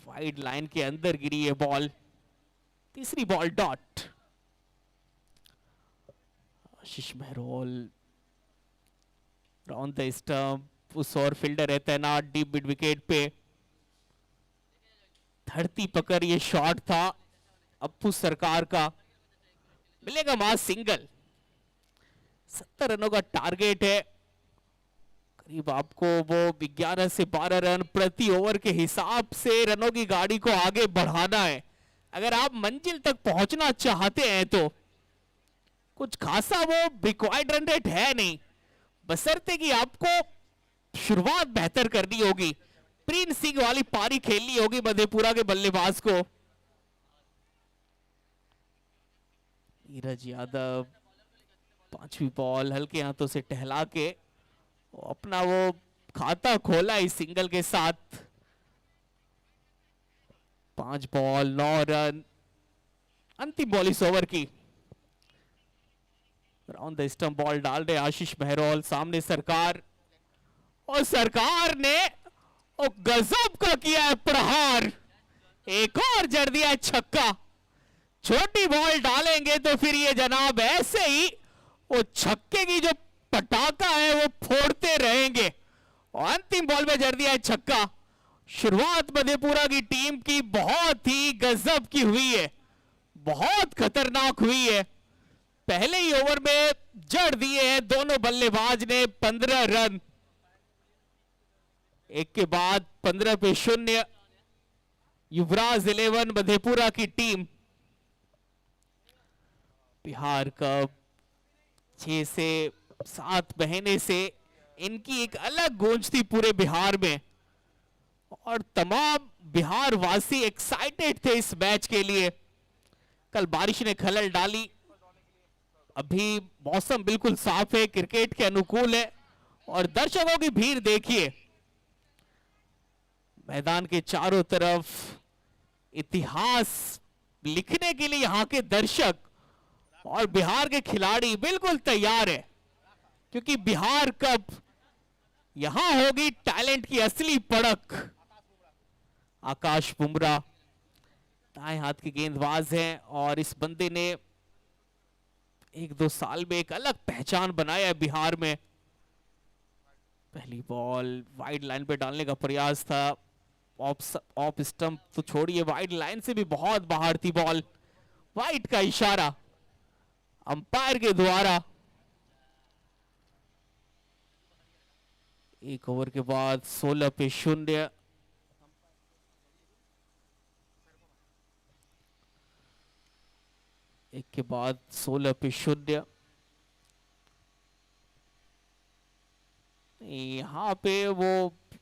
वाइड लाइन के अंदर गिरी है बॉल। तीसरी ball dot. Ashish Bahrol on the stump, उस और फील्डर है तैनात डीप मिड विकेट पे। धरती पकड़ ये शॉट था अप्पू सरकार का, मिलेगा मां सिंगल। 70 रनों का टारगेट है, करीब आपको वो 11 से 12 रन प्रति ओवर के हिसाब से रनों की गाड़ी को आगे बढ़ाना है। अगर आप मंजिल तक पहुंचना चाहते हैं तो कुछ खासा वो रिक्वायर्ड रन रेट है नहीं, बशर्ते कि आपको शुरुआत बेहतर करनी होगी। प्रिंस सिंह वाली पारी खेलनी होगी मधेपुरा के बल्लेबाज को। नीरज यादव पांचवी बॉल हल्के हाथों से टहला के अपना वो खाता खोला इस सिंगल के साथ। 5 बॉल 9 रन, अंतिम बॉल इस ओवर की। ऑन द स्टंप बॉल डाल रहे आशीष बहरोल, सामने सरकार और सरकार ने गजब का किया है प्रहार, एक और जड़ दिया है छक्का। छोटी बॉल डालेंगे तो फिर ये जनाब ऐसे ही वो छक्के की जो पटाखा है वो फोड़ते रहेंगे और अंतिम बॉल में जड़ दिया है छक्का। शुरुआत मधेपुरा की टीम की बहुत ही गजब की हुई है, बहुत खतरनाक हुई है। पहले ही ओवर में जड़ दिए हैं दोनों बल्लेबाज ने 15 रन। एक के बाद 15 पे 0 युवराज 11 मधेपुरा की टीम। बिहार कप 6 से 7 महीने से इनकी एक अलग गूंज थी पूरे बिहार में, और तमाम बिहार वासी एक्साइटेड थे इस मैच के लिए। कल बारिश ने खलल डाली, अभी मौसम बिल्कुल साफ है, क्रिकेट के अनुकूल है, और दर्शकों की भीड़ देखिए। मैदान के चारों तरफ इतिहास लिखने के लिए यहां के दर्शक और बिहार के खिलाड़ी बिल्कुल तैयार है, क्योंकि बिहार कप यहां होगी टैलेंट की असली परख। आकाश बुमराह दाएं हाथ के गेंदबाज हैं, और इस बंदे ने 1-2 साल में एक अलग पहचान बनाया है बिहार में। पहली बॉल वाइड लाइन पे डालने का प्रयास था, ऑफ स्टंप तो छोड़िए, वाइड लाइन से भी बहुत बाहर थी बॉल। वाइड का इशारा अंपायर के द्वारा। एक ओवर के बाद 16 पे 0। एक के बाद 16 पे 0। यहां पे वो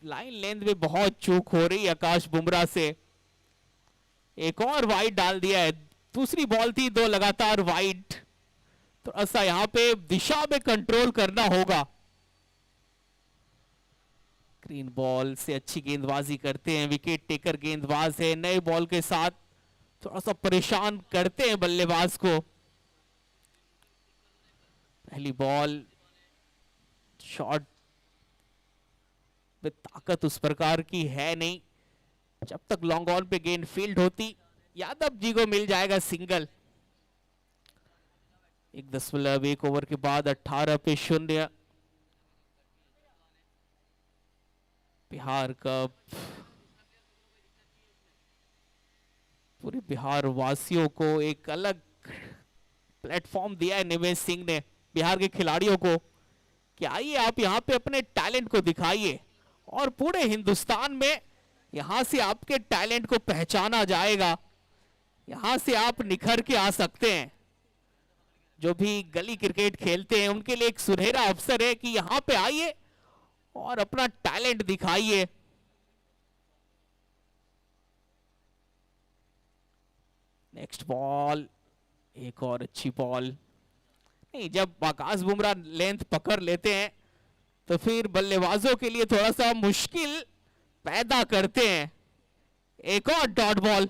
लाइन लेंथ में बहुत चूक हो रही है आकाश बुमराह से। एक और वाइड डाल दिया है, दूसरी बॉल थी, 2 लगातार वाइड। तो ऐसा यहां पे दिशा में कंट्रोल करना होगा। ग्रीन बॉल से अच्छी गेंदबाजी करते हैं, विकेट टेकर गेंदबाज है, नए बॉल के साथ थोड़ा सा परेशान करते हैं बल्लेबाज को। पहली बॉल शॉट में ताकत उस प्रकार की है नहीं, जब तक लॉन्ग ऑन पे गेंद फील्ड होती यादव जी को मिल जाएगा सिंगल। 1 ओवर के बाद 18 पे 0। बिहार कप पूरे बिहार वासियों को एक अलग प्लेटफॉर्म दिया है निमेश सिंह ने बिहार के खिलाड़ियों को, कि आइए आप यहां पे अपने टैलेंट को दिखाइए, और पूरे हिंदुस्तान में यहां से आपके टैलेंट को पहचाना जाएगा। यहां से आप निखर के आ सकते हैं। जो भी गली क्रिकेट खेलते हैं उनके लिए एक सुनहरा अवसर है कि यहां पे आइए और अपना टैलेंट दिखाइए। नेक्स्ट बॉल, एक और अच्छी बॉल। नहीं, जब आकाश बुमराह लेंथ पकड़ लेते हैं तो फिर बल्लेबाजों के लिए थोड़ा सा मुश्किल पैदा करते हैं। एक और डॉट बॉल,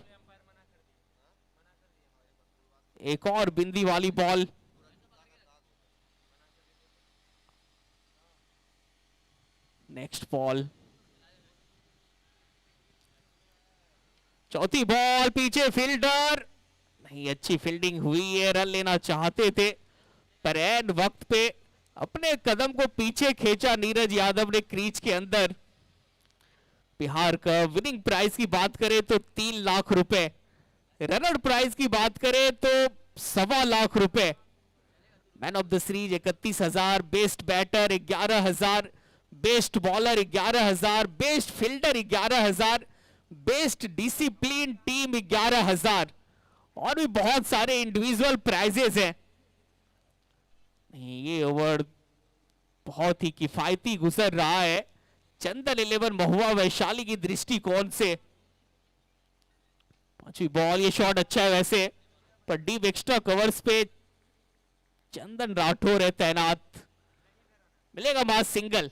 एक और बिंदी वाली बॉल। नेक्स्ट बॉल, चौथी बॉल, पीछे फील्डर नहीं, अच्छी फील्डिंग हुई है, रन लेना चाहते थे पर ऐन वक्त पे अपने कदम को पीछे खींचा नीरज यादव ने क्रीज के अंदर। बिहार का विनिंग प्राइस की बात करें तो 3 लाख रुपए, रनर प्राइस की बात करें तो 1.25 लाख रुपए। Man of the series 31,000, best batter 11,000, best bowler 11,000, best fielder 11,000, best discipline team 11,000, और भी बहुत सारे इंडिविजुअल प्राइजेस हैं। ये ओवर बहुत ही किफायती गुजर रहा है चंदन 11 महुआ वैशाली की दृष्टिकोण से। पांचवी बॉल, ये शॉट अच्छा है वैसे, पर डीप एक्स्ट्रा कवर्स पे चंदन राठौर है तैनात, मिलेगा मास सिंगल।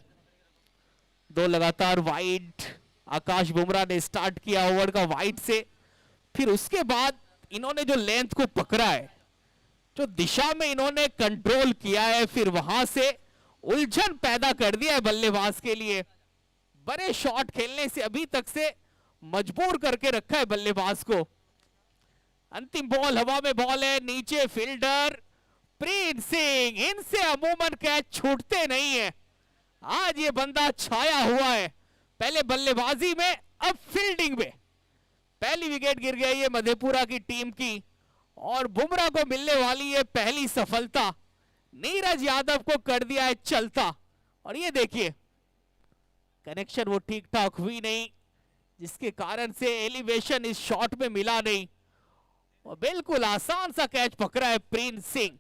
2 लगातार वाइड, आकाश बुमराह ने स्टार्ट किया ओवर का वाइड से, फिर उसके बाद इन्होंने जो लेंथ को पकड़ा है, जो दिशा में इन्होंने कंट्रोल किया है, फिर वहां से उलझन पैदा कर दिया है बल्लेबाज के लिए। बड़े शॉट खेलने से अभी तक से मजबूर करके रखा है बल्लेबाज को। अंतिम बॉल, हवा में बॉल है, नीचे फील्डर प्रीत सिंह, इनसे अमूमन कैच छूटते नहीं है। आज ये बंदा छाया हुआ है, पहले बल्लेबाजी में अब फील्डिंग में। पहली विकेट गिर गई है मधेपुरा की टीम की, और बुमराह को मिलने वाली है पहली सफलता। नीरज यादव को कर दिया है चलता। और ये देखिए कनेक्शन वो ठीक ठाक हुई नहीं, जिसके कारण से एलिवेशन इस शॉट में मिला नहीं। और बिल्कुल आसान सा कैच पकड़ा है प्रिंस सिंह।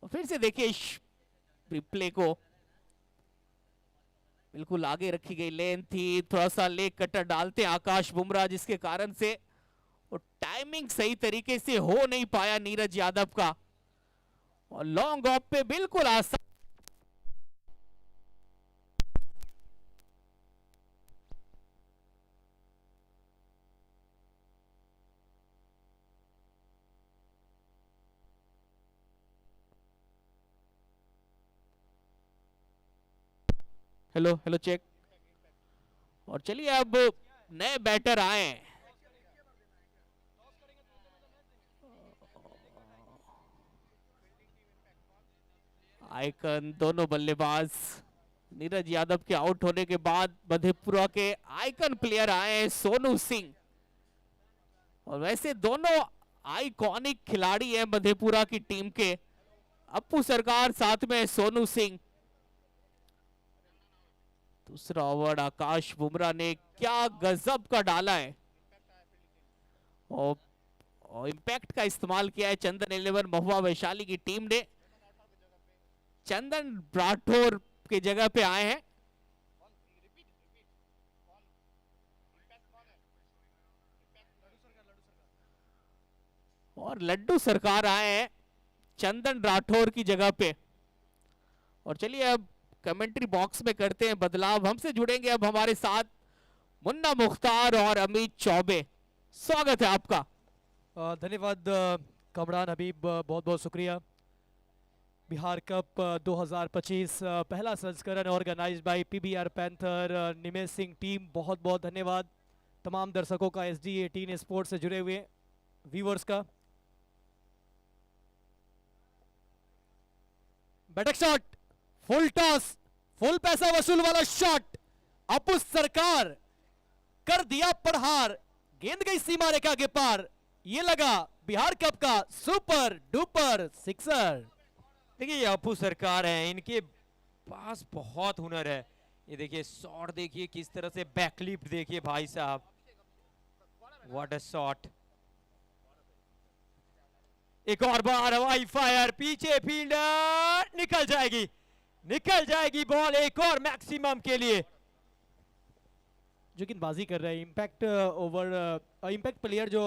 और फिर से देखिए रिप्ले को, बिल्कुल आगे रखी गई लेन थी, थोड़ा सा लेग कटर डालते आकाश बुमराह, जिसके कारण से वो टाइमिंग सही तरीके से हो नहीं पाया नीरज यादव का। और लॉन्ग ऑफ पे बिल्कुल आसान। Hello hello check. और चलिए अब नए बैटर आए। आइकन दोनों बल्लेबाज। नीरज यादव के आउट होने के बाद मधेपुरा के आइकन प्लेयर आए हैं सोनू सिंह। और वैसे दोनों आइकॉनिक खिलाड़ी हैं मधेपुरा की टीम के। अप्पू सरकार साथ में सोनू सिंह। दूसरा ओवर आकाश बुमराह ने क्या गजब का डाला है। और इंपैक्ट का इस्तेमाल किया है चंदन 11 महुआ वैशाली की टीम ने। चंदन राठौर की जगह पे आए हैं। और लड्डू सरकार आए हैं चंदन राठौर की जगह पे। और चलिए अब कमेंट्री बॉक्स में करते हैं बदलाव। हमसे जुड़ेंगे अब हमारे साथ मुन्ना मुख्तार और अमित चौबे। स्वागत है आपका। धन्यवाद कमरान हबीब, बहुत बहुत शुक्रिया। बिहार कप 2025 पहला संस्करण organised by PBR panther Nimesh Singh team, बहुत बहुत धन्यवाद तमाम दर्शकों का, SD 18 स्पोर्ट्स से जुड़े हुए व्यूवर्स का। बैटक शॉट, फुल टॉस, फुल पैसा वसूल वाला शॉट, अप्पू सरकार कर दिया प्रहार, गेंद गई सीमा रेखा के पार। ये लगा बिहार कप का सुपर डुपर सिक्सर। देखिए ये अप्पू सरकार है, इनके पास बहुत हुनर है। ये देखिए शॉट, देखिए किस तरह से बैकलिफ्ट, देखिए भाई साहब, व्हाट अ शॉट। एक और बार हवाई फायर, पीछे फील्डर, निकल जाएगी बॉल एक और मैक्सिमम के लिए। जो गेंदबाजी कर रहे हैं इम्पैक्ट ओवर, इम्पैक्ट प्लेयर जो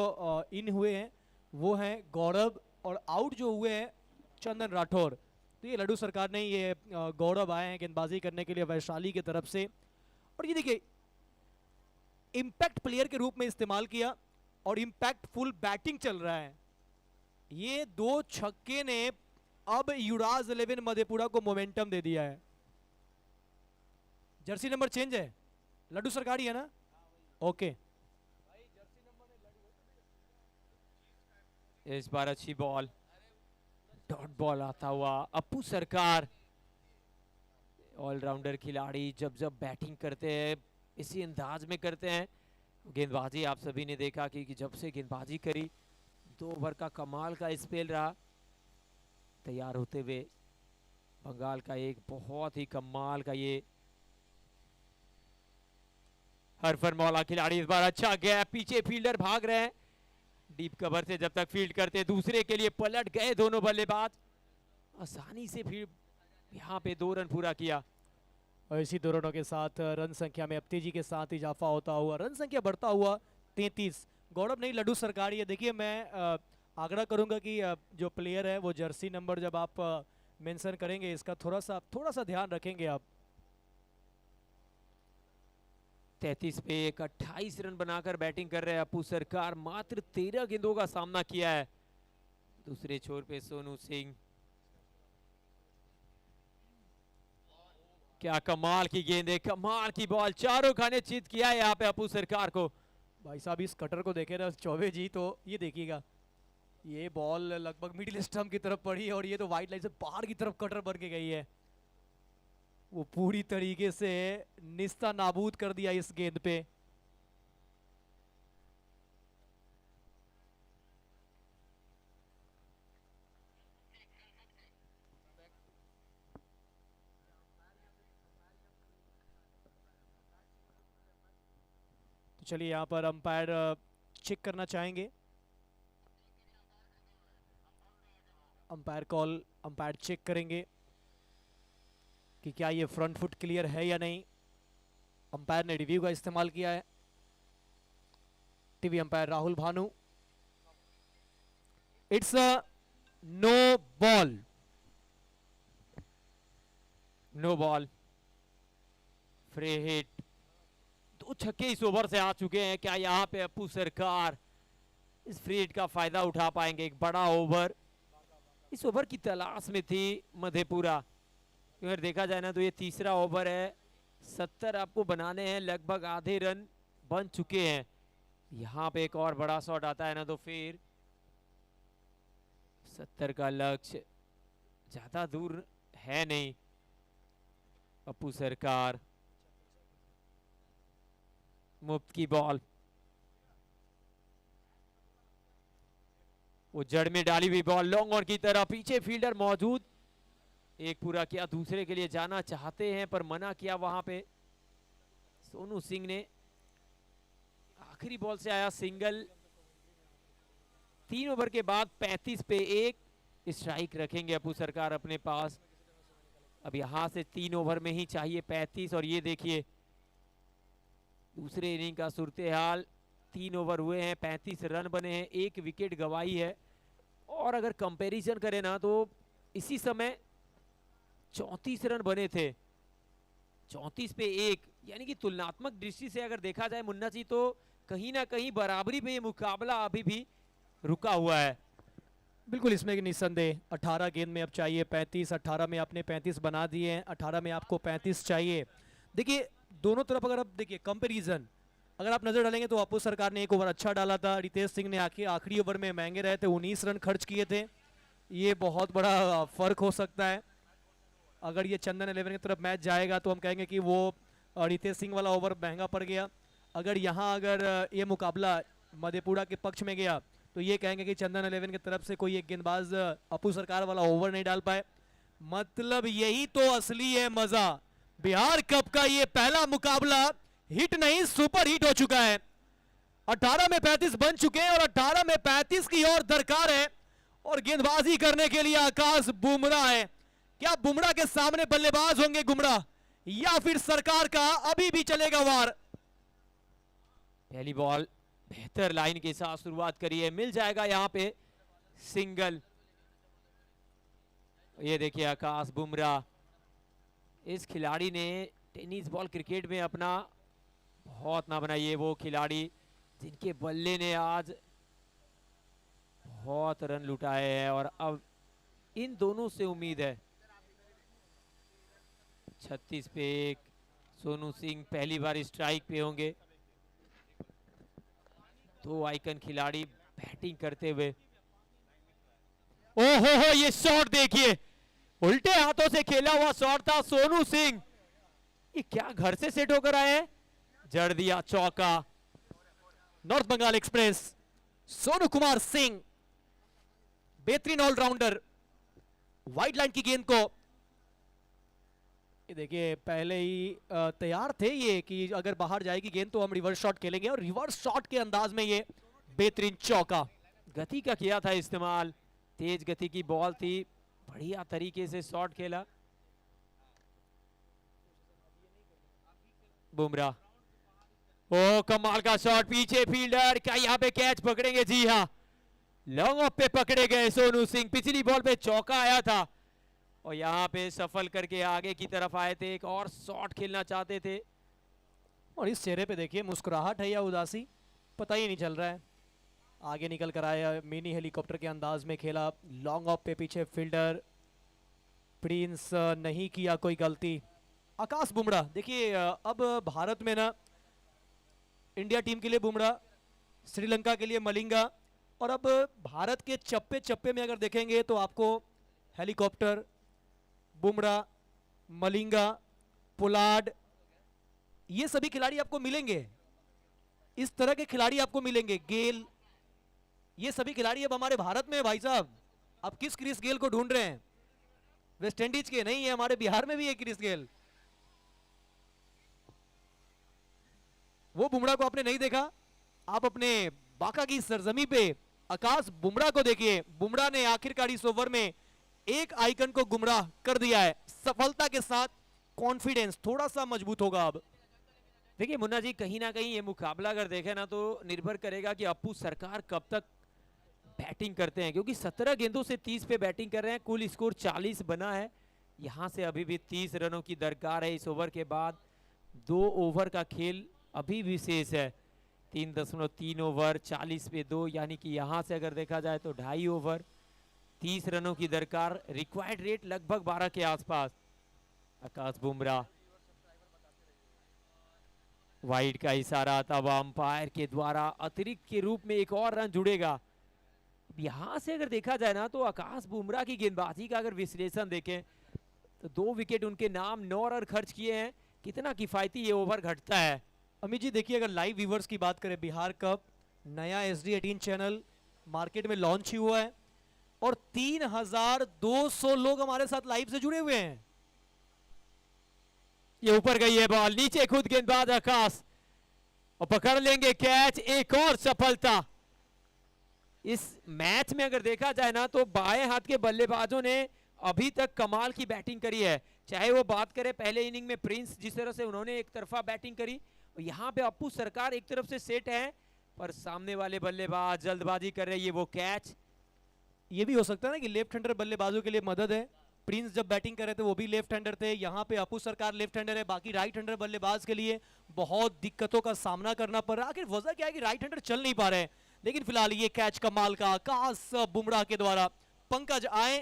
इन हुए हैं वो हैं गौरव, और आउट जो हुए हैं चंदन राठौर। तो ये लड्डू सरकार ने, ये गौरव आए हैं गेंदबाजी करने के लिए वैशाली की तरफ से। और ये देखिए इम्पैक्ट प्लेयर के रूप में इस्तेमाल किया, और इम्पैक्ट फुल बैटिंग चल रहा है। ये दो छक्के ने अब युवराज 11 मधेपुरा को मोमेंटम दे दिया है। जर्सी नंबर चेंज है, लड्डू सरकारी है ना? ओके। इस बार अच्छी बॉल, डॉट बॉल आता हुआ अप्पू सरकार। ऑलराउंडर खिलाड़ी जब जब बैटिंग करते हैं इसी अंदाज में करते हैं। गेंदबाजी आप सभी ने देखा कि जब से गेंदबाजी करी 2 ओवर का कमाल का स्पेल रहा। तैयार होते हुए बंगाल का एक बहुत ही कमाल का ये हरफन मौला खिलाड़ी। इस बार अच्छा गैप, पीछे फील्डर भाग रहे हैं डीप कवर से। जब तक फील्ड करते दूसरे के लिए पलट गए दोनों बल्लेबाज, आसानी से फिर यहाँ पे 2 रन पूरा किया। और इसी 2 रनों के साथ रन संख्या में अब तेजी के साथ इजाफा होता हुआ रन संख्या बढ़ता हुआ 33। गौरव नहीं, लड्डू सरकारी है। देखिए मैं आग्रह करूंगा कि जो प्लेयर है वो जर्सी नंबर जब आप मेंशन करेंगे इसका थोड़ा सा ध्यान रखेंगे आप। 33 पे एक 28 रन बनाकर बैटिंग कर रहे हैं अप्पू सरकार। मात्र 13 गेंदों का सामना किया है। दूसरे छोर पे सोनू सिंह, क्या कमाल की गेंद है, कमाल की बॉल, चारों खाने चित किया है यहाँ पे अप्पू सरकार को। भाई साहब इस कटर को देखे ना चौबे जी, तो ये देखिएगा, ये बॉल लगभग मिडिल स्टंप की तरफ पड़ी है, और ये तो वाइड लाइन से बाहर की तरफ कटर बन के गई है। वो पूरी तरीके से निस्ता नाबूद कर दिया इस गेंद पे। चलिए यहाँ पर अंपायर चेक करना चाहेंगे। अंपायर चेक करेंगे कि क्या ये फ्रंट फुट क्लियर है या नहीं। अंपायर ने रिव्यू का इस्तेमाल किया है। TV umpire Rahul Bhanu. It's a no ball. No ball, free hit. 2 छक्के इस ओवर से आ चुके हैं। क्या यहाँ पे अप्पू सरकार इस फ्री हिट का फायदा उठा पाएंगे? एक बड़ा ओवर इस ओवर की तलाश में थी मधेपुरा। अगर देखा जाए ना तो ये तीसरा ओवर है। 70 आपको बनाने हैं, लगभग आधे रन बन चुके हैं। यहाँ पे एक और बड़ा शॉट आता है ना तो फिर 70 का लक्ष्य ज्यादा दूर है नहीं। अप्पू सरकार, मुफ्त की बॉल, वो जड़ में डाली हुई बॉल लॉन्ग ऑन की तरह। पीछे फील्डर मौजूद, एक पूरा किया, दूसरे के लिए जाना चाहते हैं पर मना किया वहां पे सोनू सिंह ने। आखिरी बॉल से आया सिंगल। 3 ओवर के बाद 35 पे 1 स्ट्राइक रखेंगे अप्पू सरकार अपने पास। अब यहां से 3 ओवर में ही चाहिए 35। और ये देखिए दूसरे इनिंग का सूरते हाल। 3 ओवर हुए हैं, 35 रन बने हैं, 1 विकेट गवाई है। और अगर कंपैरिजन करें ना तो इसी समय 34 रन बने थे, 34 पे 1, यानी कि तुलनात्मक दृष्टि से अगर देखा जाए मुन्ना जी तो कहीं ना कहीं बराबरी पे ये मुकाबला अभी भी रुका हुआ है। बिल्कुल, इसमें निस्संदेह 18 गेंद में अब चाहिए 35। 18 में आपने 35 बना दिए हैं, 18 में आपको 35 चाहिए। देखिए दोनों तरफ अगर आप देखिए कंपैरिजन अगर आप नजर डालेंगे तो अप्पू सरकार ने एक ओवर अच्छा डाला था। रितेश सिंह ने आखिरी ओवर में महंगे रहे थे, 19 रन खर्च किए थे। ये बहुत बड़ा फर्क हो सकता है। अगर ये चंदन 11 की तरफ मैच जाएगा तो हम कहेंगे कि वो रितेश सिंह वाला ओवर महंगा पड़ गया। अगर ये मुकाबला मधेपुरा के पक्ष में गया तो ये कहेंगे कि चंदन 11 की तरफ से कोई एक गेंदबाज अप्पू सरकार वाला ओवर नहीं डाल पाए। मतलब यही तो असली है मजा। बिहार कप का ये पहला मुकाबला हिट नहीं सुपर हिट हो चुका है। 18 में 35 बन चुके हैं और 18 में 35 की और दरकार है। और गेंदबाजी करने के लिए आकाश बुमराह है। क्या बुमराह के सामने बल्लेबाज होंगे बुमराह या फिर सरकार का अभी भी चलेगा वार? पहली बॉल बेहतर लाइन के साथ शुरुआत करी है, मिल जाएगा यहां पे सिंगल। ये देखिए आकाश बुमराह, इस खिलाड़ी ने टेनिस बॉल क्रिकेट में अपना बहुत नाम बनाई है। वो खिलाड़ी जिनके बल्ले ने आज बहुत रन लुटाए हैं और अब इन दोनों से उम्मीद है। 36 पे 1, सोनू सिंह पहली बार स्ट्राइक पे होंगे। 2 आइकन खिलाड़ी बैटिंग करते हुए। ओहो हो, ये शॉट देखिए, उल्टे हाथों से खेला हुआ शॉट था सोनू सिंह। ये क्या घर से सेट होकर आए हैं? जड़ दिया चौका। नॉर्थ बंगाल एक्सप्रेस सोनू कुमार सिंह बेहतरीन ऑलराउंडर, वाइड लाइन की गेंद को ये देखिए पहले ही तैयार थे ये कि अगर बाहर जाएगी गेंद तो हम रिवर्स शॉट खेलेंगे और रिवर्स शॉट के अंदाज में ये बेहतरीन चौका। गति का किया था इस्तेमाल, तेज गति की बॉल थी, बढ़िया तरीके से शॉट खेला बुमराह। ओ कमाल का शॉट, पीछे फील्डर, क्या यहाँ पे कैच पकड़ेंगे? जी हाँ, लॉन्ग ऑफ पे पकड़े गए सोनू सिंह। पिछली बॉल पे चौका आया था और यहाँ पे सफल करके आगे की तरफ आए थे, एक और शॉट खेलना चाहते थे। और इस चेहरे पे देखिए मुस्कुराहट है या उदासी, पता ही नहीं चल रहा है। आगे निकल कर आया, मिनी हेलीकॉप्टर के अंदाज में खेला, लॉन्ग ऑफ पे पीछे फील्डर प्रिंस नहीं किया कोई गलती। आकाश बुमराह देखिए अब भारत में ना इंडिया टीम के लिए बुमराह, श्रीलंका के लिए मलिंगा और अब भारत के चप्पे चप्पे में अगर देखेंगे तो आपको हेलीकॉप्टर, बुमराह, मलिंगा, पोलार्ड, ये सभी खिलाड़ी आपको मिलेंगे। इस तरह के खिलाड़ी आपको मिलेंगे। गेल, ये सभी खिलाड़ी अब हमारे भारत में है भाई साहब। आप किस क्रिस गेल को ढूंढ रहे हैं? वेस्ट इंडीज के नहीं है, हमारे बिहार में भी है क्रिस गेल। वो बुमराह को आपने नहीं देखा। आप अपने बाका की सरजमी पे आकाश बुमराह को देखिए। बुमराह ने आखिरकार इस ओवर में एक आइकन को गुमराह कर दिया है सफलता के साथ। कॉन्फिडेंस थोड़ा सा मजबूत होगा अब। देखिए मुन्ना जी, कहीं ना कहीं ये मुकाबला अगर देखें ना तो निर्भर करेगा कि अप्पू सरकार कब तक बैटिंग करते हैं, क्योंकि 17 गेंदों से 30 पे बैटिंग कर रहे हैं। कुल स्कोर 40 बना है। यहां से अभी भी 30 रनों की दरकार है इस ओवर के बाद। 2 ओवर का खेल अभी भी शेष है। 3.3 ओवर 40 पे 2, यानी कि यहां से अगर देखा जाए तो 2.5 ओवर 30 रनों की दरकार। रिक्वायर्ड रेट लगभग 12 के आसपास। आकाश बुमराह, वाइड का इशारा, तब अंपायर के द्वारा अतिरिक्त के रूप में एक और रन जुड़ेगा। यहां से अगर देखा जाए ना तो आकाश बुमराह की गेंदबाजी का अगर विश्लेषण देखें तो 2 विकेट उनके नाम, 9 रन खर्च किए हैं। कितना किफायती ये ओवर घटता है। अमित जी देखिए, अगर लाइव व्यूवर्स की बात करें, बिहार कप नया SD18 चैनल मार्केट में लॉन्च ही हुआ है और 3200 लोग हमारे साथ लाइव से जुड़े हुए हैं। ये ऊपर गई है बॉल, नीचे खुद गेंदबाज आकाश और पकड़ लेंगे कैच। एक और सफलता। इस मैच में अगर देखा जाए ना तो बाएं हाथ के बल्लेबाजों ने अभी तक कमाल की बैटिंग करी है। चाहे वो बात करें पहले इनिंग में प्रिंस, जिस तरह से उन्होंने एक तरफा बैटिंग करी, और यहाँ पे अप्पू सरकार एक तरफ से सेट है पर सामने वाले बल्लेबाज जल्दबाजी कर रहे हैं। ये वो कैच। ये भी हो सकता है ना कि लेफ्ट हैंडर बल्लेबाजों के लिए मदद है। प्रिंस जब बैटिंग कर रहे थे वो भी लेफ्ट हैंडर थे, यहाँ पे अप्पू सरकार लेफ्ट हैंडर है। बाकी राइट हैंडर बल्लेबाज के लिए बहुत दिक्कतों का सामना करना पड़ रहा है। आखिर वजह क्या है कि राइट हैंडर चल नहीं पा रहे हैं। लेकिन फिलहाल ये कैच कमाल का आकाश बुमराह के द्वारा। पंकज आए,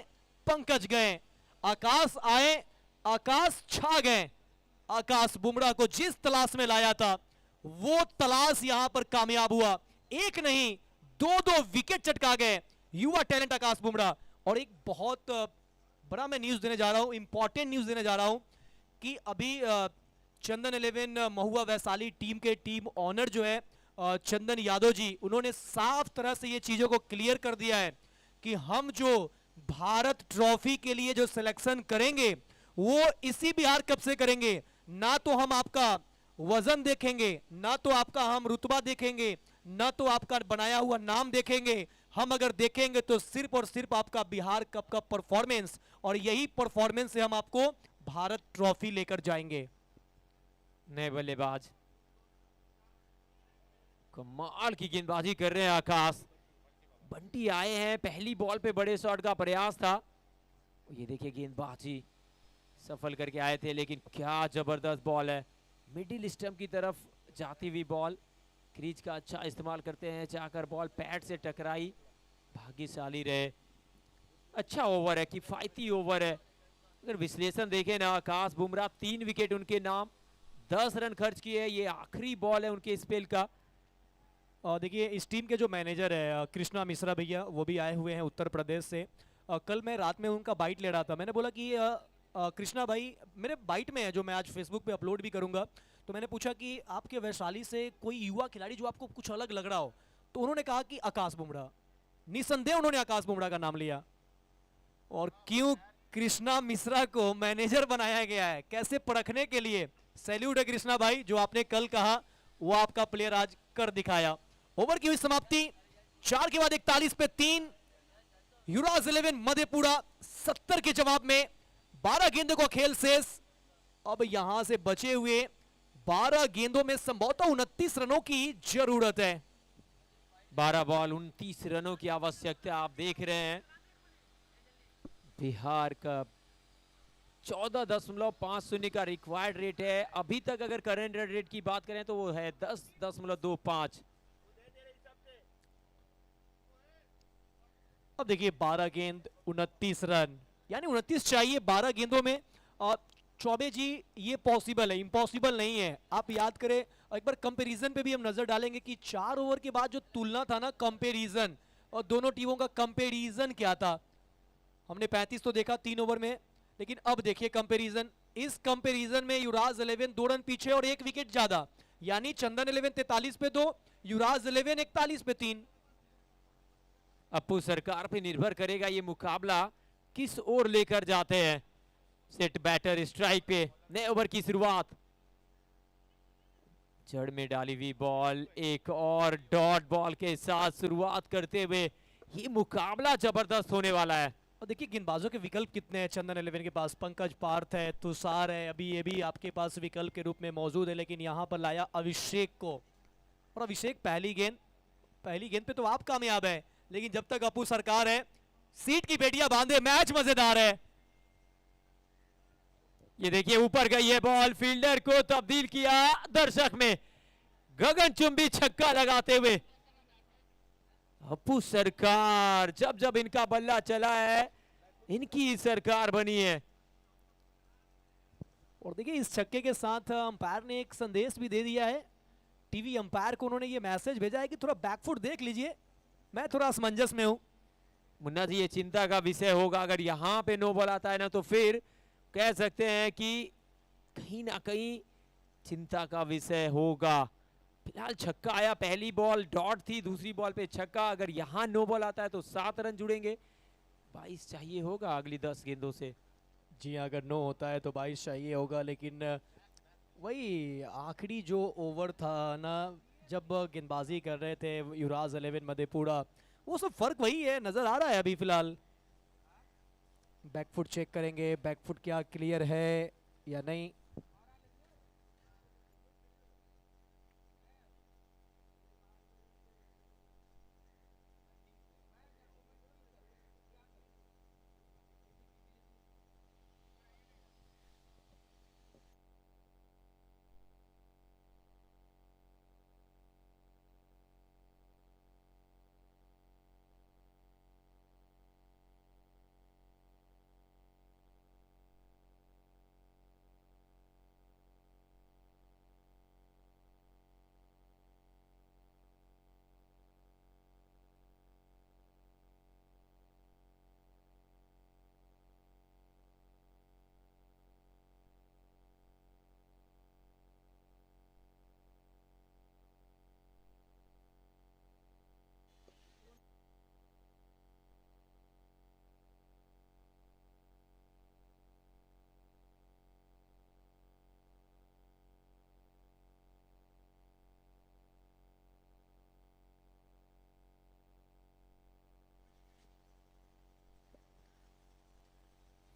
पंकज गए, आकाश आए, आकाश छा गए। आकाश बुमराह को जिस तलाश में लाया था वो तलाश यहां पर कामयाब हुआ। एक नहीं 2 विकेट चटका गए युवा टैलेंट आकाश बुमराह। और एक बहुत बड़ा मैं न्यूज देने जा रहा हूं, इंपॉर्टेंट न्यूज देने जा रहा हूं कि अभी चंदन 11 महुआ वैशाली टीम के टीम ऑनर जो है चंदन यादव जी, उन्होंने साफ तरह से ये चीजों को क्लियर कर दिया है कि हम जो भारत ट्रॉफी के लिए जो सिलेक्शन करेंगे वो इसी बिहार कप से करेंगे। ना तो हम आपका वजन देखेंगे, ना तो आपका हम रुतबा देखेंगे, ना तो आपका बनाया हुआ नाम देखेंगे। हम अगर देखेंगे तो सिर्फ और सिर्फ आपका बिहार कप का परफॉर्मेंस, और यही परफॉर्मेंस से हम आपको भारत ट्रॉफी लेकर जाएंगे। नए बल्लेबाज कमाल की गेंदबाजी कर रहे हैं आकाश। बंटी आए हैं, पहली बॉल पे बड़े शॉट का प्रयास था। ये देखिए गेंदबाजी सफल करके आए थे, लेकिन क्या जबरदस्त बॉल है। मिडिल स्टंप की तरफ जाती हुई बॉल। क्रीज का अच्छा इस्तेमाल करते हैं, चाहकर बॉल पैड से टकराई, भाग्यशाली रहे। अच्छा ओवर है, किफायती ओवर है। अगर विश्लेषण देखें ना, आकाश बुमराह 3 विकेट उनके नाम, 10 रन खर्च किए। ये आखिरी बॉल है उनके स्पेल का। देखिए इस टीम के जो मैनेजर है कृष्णा मिश्रा भैया, वो भी आए हुए हैं उत्तर प्रदेश से। कल मैं रात में उनका बाइट ले रहा था। मैंने बोला कि कृष्णा भाई मेरे बाइट में है जो मैं आज फेसबुक पे अपलोड भी करूंगा। तो मैंने पूछा कि आपके वैशाली से कोई युवा खिलाड़ी जो आपको कुछ अलग लग रहा हो, तो उन्होंने कहा कि आकाश बुमराह। निसंदेह उन्होंने आकाश बुमराह का नाम लिया। और क्यों कृष्णा मिश्रा को मैनेजर बनाया गया है, कैसे परखने के लिए सैल्यूट है कृष्णा भाई। जो आपने कल कहा वो आपका प्लेयर आज कर दिखाया। ओवर की हुई समाप्ति 4 के बाद 41 पे 3। युवराज 11 मधेपुरा 70 के जवाब में 12 गेंदों का खेल शेष। अब यहां से बचे हुए 12 गेंदों में संभवतः 29 रनों की जरूरत है। 12 बॉल 29 रनों की आवश्यकता। आप देख रहे हैं बिहार का 14.50 का रिक्वायर्ड रेट है। अभी तक अगर करंट रन रेट की बात करें तो वो है 10.25। अब देखिए 12 गेंद 29 रन, यानी 29 चाहिए 12 गेंदों में। और चौबे जी ये पॉसिबल है, इम्पॉसिबल नहीं है। आप याद करें एक बार कंपैरिजन पे भी हम नजर डालेंगे कि 4 ओवर के बाद जो तुलना था ना, कंपैरिजन, और दोनों टीमों का कंपैरिजन क्या था। हमने 35 तो देखा 3 ओवर में, लेकिन अब देखिए कंपैरिजन। इस कंपैरिजन में युवराज 11 2 रन पीछे और 1 विकेट ज्यादा, यानी चंदन 11 43 पे 2, युवराज 11 41 पे 3। अप्पू सरकार पे निर्भर करेगा ये मुकाबला किस ओर लेकर जाते हैं। सेट बैटर स्ट्राइक पे, नए ओवर की शुरुआत। जड़ में डाली हुई बॉल, एक और डॉट बॉल के साथ शुरुआत करते हुए ये मुकाबला जबरदस्त होने वाला है। और देखिए गेंदबाजों के विकल्प कितने हैं चंदन 11 के पास। पंकज पार्थ है, तुषार है, अभी ये भी आपके पास विकल्प के रूप में मौजूद है, लेकिन यहाँ पर लाया अभिषेक को। और अभिषेक पहली गेंद पे तो आप कामयाब है, लेकिन जब तक अपू सरकार है सीट की बेटियां बांधे, मैच मजेदार है। ये देखिए ऊपर गई है बॉल, फील्डर को तब्दील किया दर्शक में, गगनचुंबी छक्का लगाते हुए अपू सरकार। जब जब इनका बल्ला चला है इनकी सरकार बनी है। और देखिए इस छक्के के साथ अंपायर ने एक संदेश भी दे दिया है। टीवी अंपायर को उन्होंने ये मैसेज भेजा है कि थोड़ा बैकफुट देख लीजिए, मैं थोड़ा असमंजस में हूं। मुन्ना जी ये चिंता का विषय होगा, अगर यहां पे नो बॉल आता है ना तो फिर कह सकते हैं कि कहीं ना कहीं चिंता का विषय होगा। फिलहाल छक्का आया, पहली बॉल डॉट थी, दूसरी बॉल पे छक्का। अगर यहां नो बॉल आता है तो 7 रन जुड़ेंगे, 22 चाहिए होगा अगली 10 गेंदों से। जी हाँ, अगर नो होता है तो 22 चाहिए होगा, लेकिन वही आखिरी जो ओवर था ना, जब गेंदबाजी कर रहे थे युवराज 11 मधेपुरा, वो सब फर्क वही है, नजर आ रहा है अभी फिलहाल। बैकफुट चेक करेंगे, बैकफुट क्या क्लियर है या नहीं।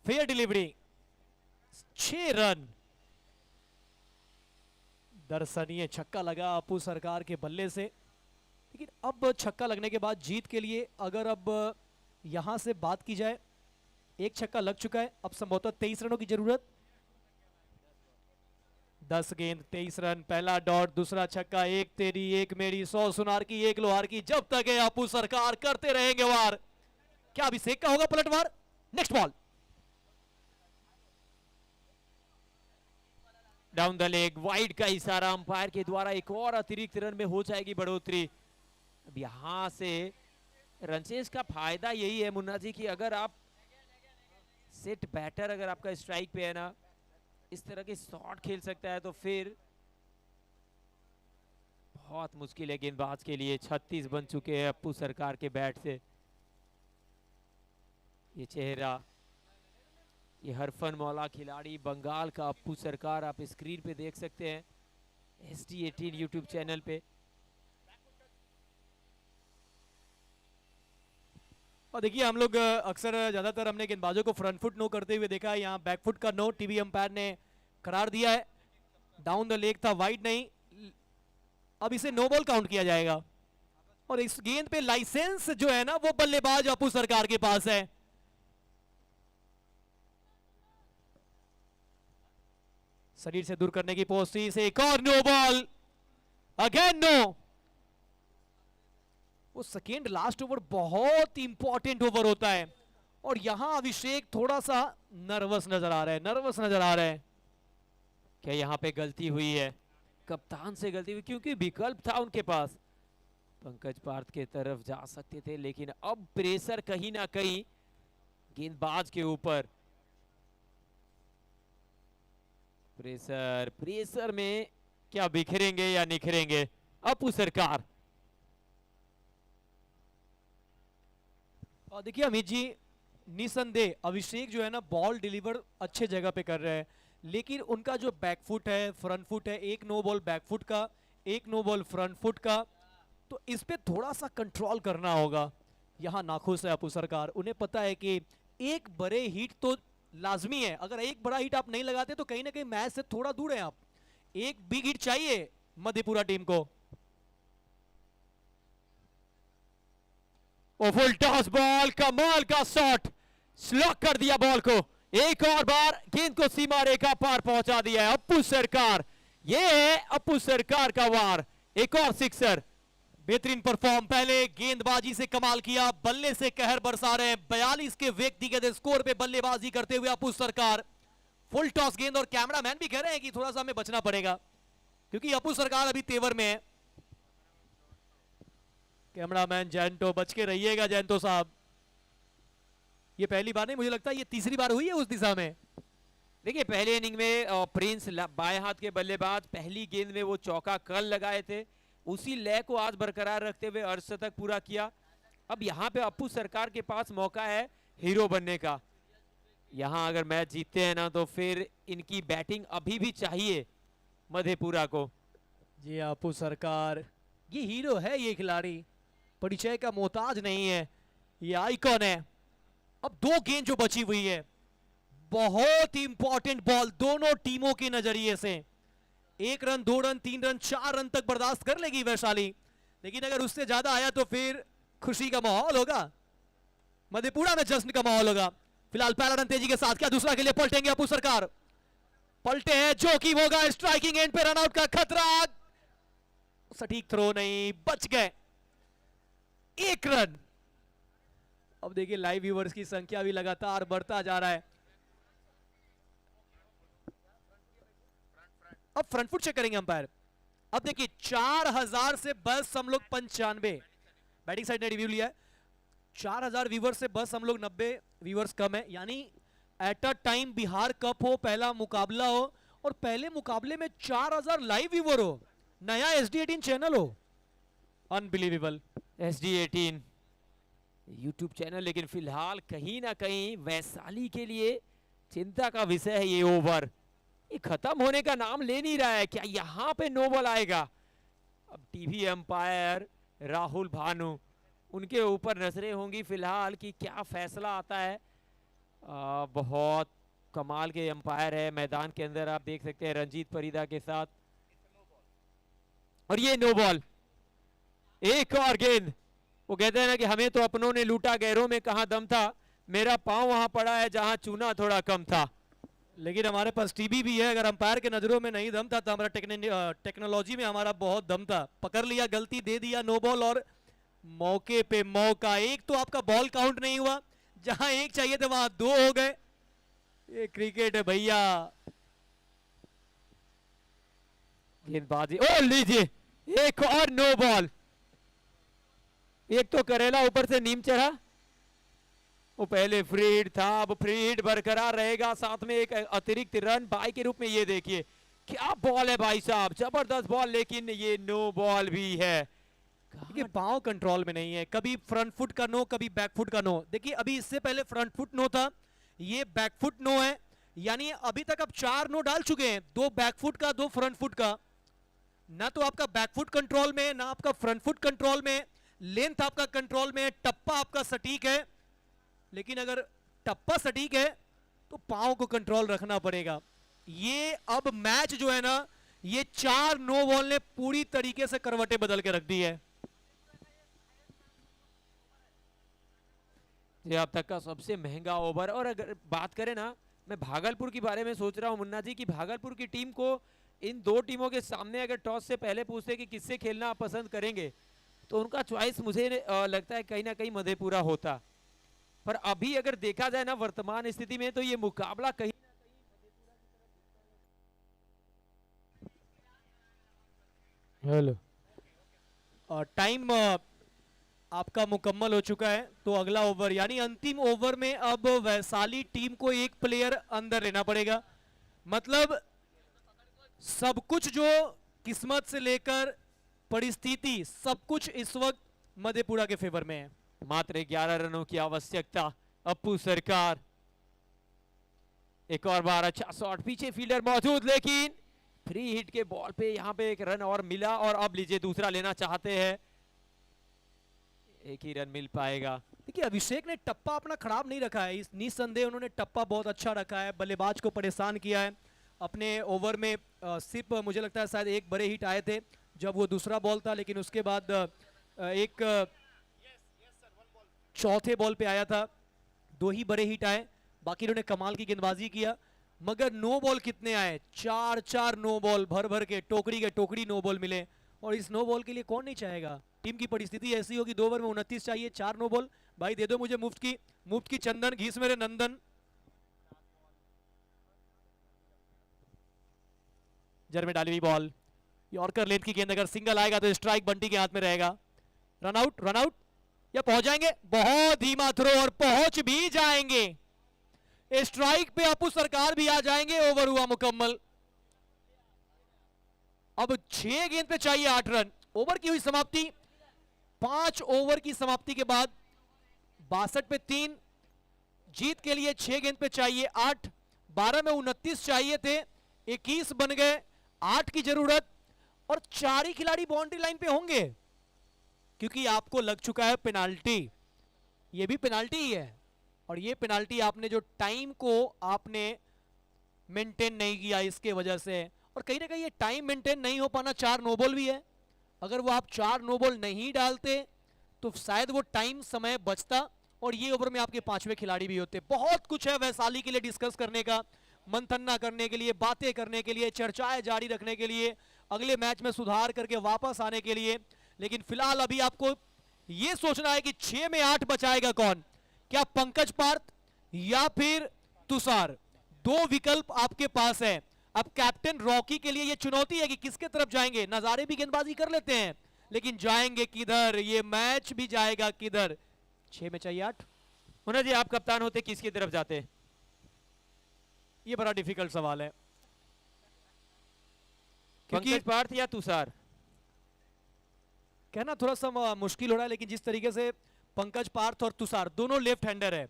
Fair delivery, 6 run. दर्शनीय छक्का लगा अपू सरकार के बल्ले से, लेकिन अब छक्का लगने के बाद जीत के लिए अगर अब यहां से बात की जाए, एक छक्का लग चुका है, अब संभवतः 23 रनों की जरूरत। 10 गेंद 23 रन, पहला डॉट, दूसरा छक्का, एक तेरी एक मेरी, 100 सुनार की एक लोहार की, जब तक है अपू सरकार करते रहेंगे वार। क्या अभिषेक का होगा पलटवार? Next ball down the leg, wide का इशारा अंपायर के द्वारा, एक और अतिरिक्त रन में हो जाएगी बढ़ोतरी। अब यहां से रनचेज का फायदा यही है मुन्ना जी कि अगर आप सेट बैटर, अगर आपका स्ट्राइक पे है ना, इस तरह के शॉट खेल सकता है तो फिर बहुत मुश्किल है गेंदबाज के लिए। 36 बन चुके हैं अपू सरकार के बैट से। ये चेहरा, ये हरफन मौला खिलाड़ी बंगाल का अपू सरकार, आप स्क्रीन पे देख सकते हैं SD18 यूट्यूब चैनल पे। और देखिए हम लोग अक्सर ज्यादातर हमने गेंदबाजों को फ्रंट फुट नो करते हुए देखा है, यहाँ बैक फुट का नो टीवी अंपायर ने करार दिया है। डाउन द लेग था, वाइड नहीं, अब इसे नो बॉल काउंट किया जाएगा। और इस गेंद पे लाइसेंस जो है ना वो बल्लेबाज अपू सरकार के पास है। शरीर से दूर करने की कोशिश, एक और नो बॉल, अगेन नो। वो सेकेंड लास्ट ओवर बहुत इंपॉर्टेंट ओवर होता है, और यहां अभिषेक थोड़ा सा नर्वस नजर आ रहा है, क्या यहाँ पे गलती हुई है? कप्तान से गलती हुई, क्योंकि विकल्प था उनके पास, पंकज पार्थ के तरफ जा सकते थे, लेकिन अब प्रेशर कहीं ना कहीं गेंदबाज के ऊपर। प्रेशर में क्या बिखरेंगे या निखरेंगे अपू सरकार? और देखिए अमित जी, निसंदेह अभिषेक जो है ना बॉल डिलीवर अच्छे जगह पे कर रहे हैं, लेकिन उनका जो बैकफुट है, फ्रंट फुट है, एक नो बॉल बैकफुट का, एक नो बॉल फ्रंट फुट का, तो इस पे थोड़ा सा कंट्रोल करना होगा। यहाँ नाखुश है अपू सरकार, उन्हें पता है कि एक बड़े हिट तो लाजमी है, अगर एक बड़ा हिट आप नहीं लगाते तो कहीं ना कहीं मैच से थोड़ा दूर है आप। एक बिग हिट चाहिए मधेपुरा टीम को। और फुल टॉस बॉल, कमाल का शॉट, स्लॉक कर दिया बॉल को, एक और बार गेंद को सीमा रेखा पार पहुंचा दिया है अप्पू सरकार। ये है अप्पू सरकार का वार, एक और सिक्सर। बेहतरीन परफॉर्म, पहले गेंदबाजी से कमाल किया, बल्ले से कहर बरसा रहे हैं। 42 के व्यक्तिगत स्कोर पे बल्लेबाजी करते हुए अप्पू सरकार। फुल टॉस गेंद, और कैमरामैन भी कह रहे हैं कि थोड़ा सा हमें बचना पड़ेगा क्योंकि अप्पू सरकार अभी तेवर में है। कैमरामैन जैंटो, बच के रहिएगा जैंटो साहब। ये पहली बार नहीं, मुझे लगता है ये तीसरी बार हुई है उस दिशा में। देखिए पहले इनिंग में प्रिंस बाएं हाथ के बल्लेबाज पहली गेंद में वो चौका कल लगाए थे, उसी लय को आज बरकरार रखते हुए अर्धशतक पूरा किया। अब यहाँ पे अप्पू सरकार के पास मौका है हीरो बनने का। यहाँ अगर मैच जीतते हैं ना तो फिर इनकी बैटिंग अभी भी चाहिए मधेपुरा को। जी अप्पू सरकार, ये हीरो है, ये खिलाड़ी परिचय का मोहताज नहीं है, ये आइकॉन है। अब 2 गेंद जो बची हुई है, बहुत इंपॉर्टेंट बॉल दोनों टीमों के नजरिए से। 1 रन, 2 रन, 3 रन, 4 रन तक बर्दाश्त कर लेगी वैशाली, लेकिन अगर उससे ज्यादा आया तो फिर खुशी का माहौल होगा, मधेपुरा में जश्न का माहौल होगा। फिलहाल पहला रन तेजी के साथ, क्या दूसरा के लिए पलटेंगे अप्पू सरकार? पलटे हैं, जो कि होगा स्ट्राइकिंग एंड पे रनआउट का खतरा। सटीक थ्रो नहीं, बच गए, 1 रन। अब देखिए लाइव व्यूअर्स की संख्या भी लगातार बढ़ता जा रहा है। अब फ्रंट फुट चेक करेंगे अंपायर। अब देखिए 4000 से बस हम लोग 95 बैटिंग साइड ने रिव्यू लिया है। 4000 व्यूअर्स से बस हम लोग 90 व्यूअर्स कम है, यानी at a time Bihar cup हो, पहला मुकाबला हो, और पहले मुकाबले में 4000 लाइव व्यूअर हो, नया SD18 चैनल हो, अनबिलीवेबल। SD18 यूट्यूब चैनल, लेकिन फिलहाल कहीं ना कहीं वैशाली के लिए चिंता का विषय है ये ओवर। ये खत्म होने का नाम ले नहीं रहा है, क्या यहाँ पे नो बॉल आएगा? अब टीवी अंपायर राहुल भानु, उनके ऊपर नजरें होंगी फिलहाल कि क्या फैसला आता है। बहुत कमाल के अंपायर है मैदान के अंदर, आप देख सकते हैं रंजीत परिदा के साथ। और ये नो बॉल, एक और गेंद। वो कहते हैं ना कि हमें तो अपनों ने लूटा, गैरों में कहां दम था, मेरा पांव वहां पड़ा है जहां चूना थोड़ा कम था। लेकिन हमारे पास टीवी भी है, अगर अंपायर के नजरों में नहीं दम था तो हमारा टेक्नोलॉजी में हमारा बहुत दम था। पकड़ लिया, गलती दे दिया, नो बॉल, और मौके पे मौका। एक तो आपका बॉल काउंट नहीं हुआ, जहां 1 चाहिए थे वहां 2 हो गए। ये क्रिकेट है भैया। गेंदबाजी, ओ लीजिए एक और नो बॉल। एक तो करेला ऊपर से नीम चढ़ा, वो पहले फ्री हिट था, अब फ्री हिट बरकरार रहेगा, साथ में एक अतिरिक्त रन बाई के रूप में। ये देखिए क्या बॉल है भाई साहब, जबरदस्त बॉल, लेकिन ये नो बॉल भी है। देखिए पांव कंट्रोल में नहीं है, कभी फ्रंट फुट का नो, कभी बैक फुट का नो। देखिए अभी इससे पहले फ्रंट फुट नो था, ये बैक फुट नो है, यानी अभी तक आप 4 नो डाल चुके हैं, 2 बैक फुट का, 2 फ्रंट फुट का। ना तो आपका बैक फुट कंट्रोल में, ना आपका फ्रंट फुट कंट्रोल में, लेंथ आपका कंट्रोल में, टप्पा आपका सटीक है। लेकिन अगर टप्पा सटीक है तो पांव को कंट्रोल रखना पड़ेगा। ये अब मैच जो है ना, ये 4 नो बॉल ने पूरी तरीके से करवटें बदल के रख दी है। ये अब तक का सबसे महंगा ओवर। और अगर बात करें ना, मैं भागलपुर के बारे में सोच रहा हूं मुन्ना जी, कि भागलपुर की टीम को इन 2 टीमों के सामने अगर टॉस से पहले पूछते कि किससे खेलना आप पसंद करेंगे, तो उनका चॉइस मुझे लगता है कहीं ना कहीं मधेपुरा होता। पर अभी अगर देखा जाए ना वर्तमान स्थिति में, तो ये मुकाबला कहीं ना कहीं। हेलो, टाइम आपका मुकम्मल हो चुका है, तो अगला ओवर यानी अंतिम ओवर में अब वैशाली टीम को 1 प्लेयर अंदर लेना पड़ेगा। मतलब सब कुछ जो किस्मत से लेकर परिस्थिति, सब कुछ इस वक्त मधेपुरा के फेवर में है। मात्र 11 रनों की आवश्यकता। अप्पू सरकार एक और बार अच्छा शॉट, पीछे फील्डर मौजूद, लेकिन फ्री हिट के बॉल पे यहाँ पे एक रन और मिला, और अब लीजिए दूसरा लेना चाहते हैं, एक ही रन मिल पाएगा। देखिए अभिषेक ने टप्पा अपना खराब नहीं रखा है, इस निस्संदेह उन्होंने टप्पा बहुत अच्छा रखा है, बल्लेबाज को परेशान किया है। अपने ओवर में सिर्फ मुझे लगता है शायद एक बड़े हिट आए थे जब वो दूसरा बॉल था, लेकिन उसके बाद एक चौथे बॉल पे आया था, 2 ही बड़े हिट आए, बाकी उन्होंने कमाल की गेंदबाजी किया। मगर नो बॉल कितने आए, 4 नो बॉल, भर भर के टोकरी के टोकरी नो बॉल मिले, और इस नो बॉल के लिए कौन नहीं चाहेगा। टीम की परिस्थिति ऐसी होगी, 2 ओवर में 29 चाहिए, 4 नो बॉल, भाई दे दो मुझे मुफ्त की चंदन, घीस मेरे नंदन। जर में डाली हुई बॉल, यॉर्कर लेंथ की गेंद, अगर सिंगल आएगा तो स्ट्राइक बंटी के हाथ में रहेगा। रन आउट या पहुंच जाएंगे, बहुत धीमा थ्रो और पहुंच भी जाएंगे, स्ट्राइक पे अपू सरकार भी आ जाएंगे। ओवर हुआ मुकम्मल। अब 6 गेंद पे चाहिए 8 रन। ओवर की हुई समाप्ति, 5 ओवर की समाप्ति के बाद 62 पे 3, जीत के लिए 6 गेंद पे चाहिए 8, 12 में 29 चाहिए थे, 21 बन गए, 8 की जरूरत, और 4 ही खिलाड़ी बाउंड्री लाइन पे होंगे, क्योंकि आपको लग चुका है पेनाल्टी। ये भी पेनाल्टी ही है, और ये पेनाल्टी आपने जो टाइम को आपने मेंटेन नहीं किया इसके वजह से, और कहीं ना कहीं ये टाइम मेंटेन नहीं हो पाना 4 नो बॉल भी है। अगर वो आप 4 नो बॉल नहीं डालते तो शायद वो टाइम समय बचता, और ये ओवर में आपके 5वें खिलाड़ी भी होते। बहुत कुछ है वैशाली के लिए डिस्कस करने का, मंथन करने के लिए, बातें करने के लिए, चर्चाएं जारी रखने के लिए, अगले मैच में सुधार करके वापस आने के लिए। लेकिन फिलहाल अभी आपको यह सोचना है कि 6 में 8 बचाएगा कौन, क्या पंकज पार्थ या फिर तुषार। 2 विकल्प आपके पास है। अब कैप्टन रॉकी के लिए यह चुनौती है कि किसके तरफ जाएंगे। नजारे भी गेंदबाजी कर लेते हैं, लेकिन जाएंगे किधर, ये मैच भी जाएगा किधर। 6 में चाहिए 8। मुन्ना जी, आप कप्तान होते किसकी तरफ जाते? ये बड़ा डिफिकल्ट सवाल है, पंकज पार्थ या तुषार? कहना थोड़ा सा मुश्किल हो रहा है, लेकिन जिस तरीके से पंकज पार्थ और तुषार दोनों लेफ्ट हैंडर है,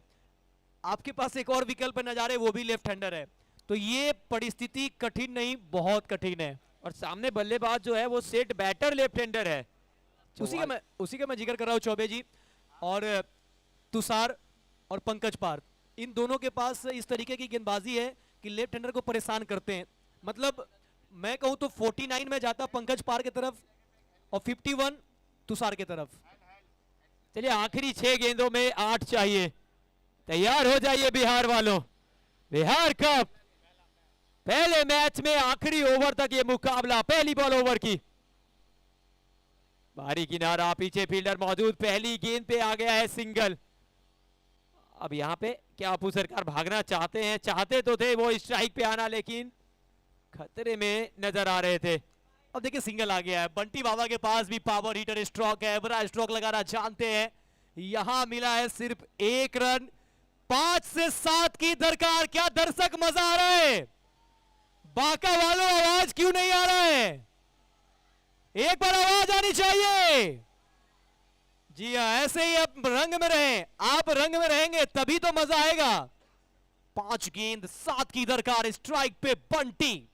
आपके पास एक और विकल्प नजारे, वो भी लेफ्ट हैंडर है, तो ये परिस्थिति कठिन नहीं, बहुत कठिन है। और सामने बल्लेबाज जो है वो सेट बैटर लेफ्ट हैंडर है। उसी का मैं जिक्र कर रहा हूं चौबे जी। और तुषार और पंकज पार्थ, इन दोनों के पास इस तरीके की गेंदबाजी है कि लेफ्ट हैंडर को परेशान करते हैं। मतलब मैं कहूं तो 49 में जाता पंकज पार्थ की तरफ और 51 तुषार की तरफ। चलिए, आखिरी 6 गेंदों में 8 चाहिए। तैयार हो जाइए बिहार वालों। बिहार कप पहले मैच में आखिरी ओवर तक ये मुकाबला, पहली बॉल ओवर की। बाहरी किनारा, पीछे फील्डर मौजूद, पहली गेंद पे आ गया है सिंगल। अब यहां पे क्या अपू सरकार भागना चाहते हैं? चाहते तो थे वो स्ट्राइक पे आना, लेकिन खतरे में नजर आ रहे थे। अब देखिए सिंगल आ गया है। बंटी बाबा के पास भी पावर हीटर स्ट्रोक है, बड़ा स्ट्रोक लगाना जानते हैं। यहां मिला है सिर्फ 1 रन। 5 से 7 की दरकार। क्या दर्शक मजा आ रहा है? बाका वालों, आवाज क्यों नहीं आ रहा है? एक बार आवाज आनी चाहिए। जी हाँ, ऐसे ही अब रंग में रहें। आप रंग में रहेंगे तभी तो मजा आएगा। 5 गेंद 7 की दरकार। स्ट्राइक पे बंटी।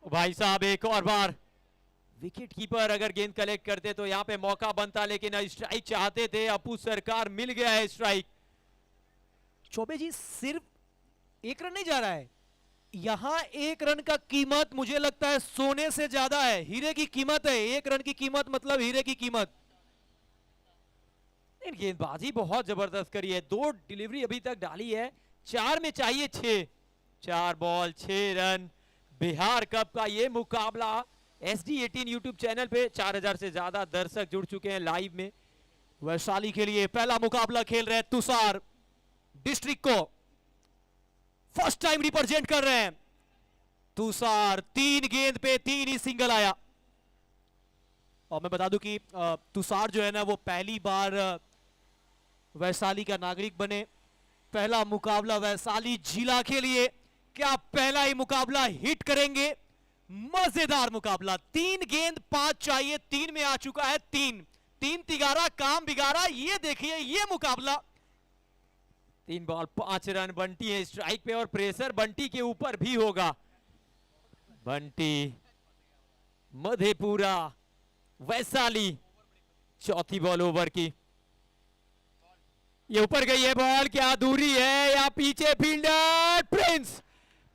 भाई साहब, एक और बार विकेट कीपर अगर गेंद कलेक्ट करते तो यहां पे मौका बनता, लेकिन स्ट्राइक चाहते थे अपू सरकार। मिल गया है स्ट्राइक। चौबे जी, सिर्फ 1 रन नहीं जा रहा है यहां। 1 रन का कीमत मुझे लगता है सोने से ज्यादा है, हीरे की कीमत है। 1 रन की कीमत मतलब हीरे की कीमत। गेंदबाजी बहुत जबरदस्त करी है। 2 डिलीवरी अभी तक डाली है। 4 में चाहिए 6। 4 बॉल 6 रन। बिहार कप का ये मुकाबला SD18 यूट्यूब चैनल पे 4000 से ज्यादा दर्शक जुड़ चुके हैं लाइव में। वैशाली के लिए पहला मुकाबला खेल रहे हैं तुषार। डिस्ट्रिक्ट को फर्स्ट टाइम रिप्रेजेंट कर रहे हैं तुषार। 3 गेंद पे 3 ही सिंगल आया। और मैं बता दूं कि तुषार जो है ना, वो पहली बार वैशाली का नागरिक बने। पहला मुकाबला वैशाली जिला के लिए। क्या पहला ही मुकाबला हिट करेंगे? मजेदार मुकाबला। 3 गेंद 5 चाहिए, 3 में आ चुका है 3। तीन तिगारा काम बिगाड़ा। ये देखिए ये मुकाबला। 3 बॉल 5 रन। बंटी है स्ट्राइक पे और प्रेशर बंटी के ऊपर भी होगा। बंटी, मधेपुरा, वैशाली, चौथी बॉल ओवर की। ये ऊपर गई है बॉल, क्या दूरी है या पीछे फील्डर प्रिंस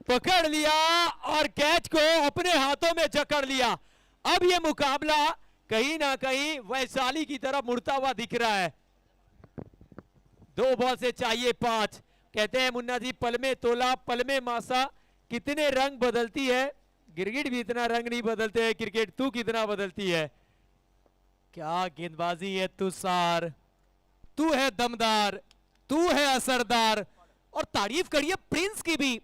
पकड़ लिया और कैच को अपने हाथों में जकड़ लिया। अब ये मुकाबला कहीं ना कहीं वैशाली की तरफ मुड़ता हुआ दिख रहा है। 2 बॉल से चाहिए 5। कहते हैं मुन्ना जी, पल में तोला पल में मासा, कितने रंग बदलती है। गिरगिट भी इतना रंग नहीं बदलते हैं, क्रिकेट तू कितना बदलती है। क्या गेंदबाजी है तुषार, तू है दमदार, तू है असरदार। और तारीफ करिए प्रिंस की भी,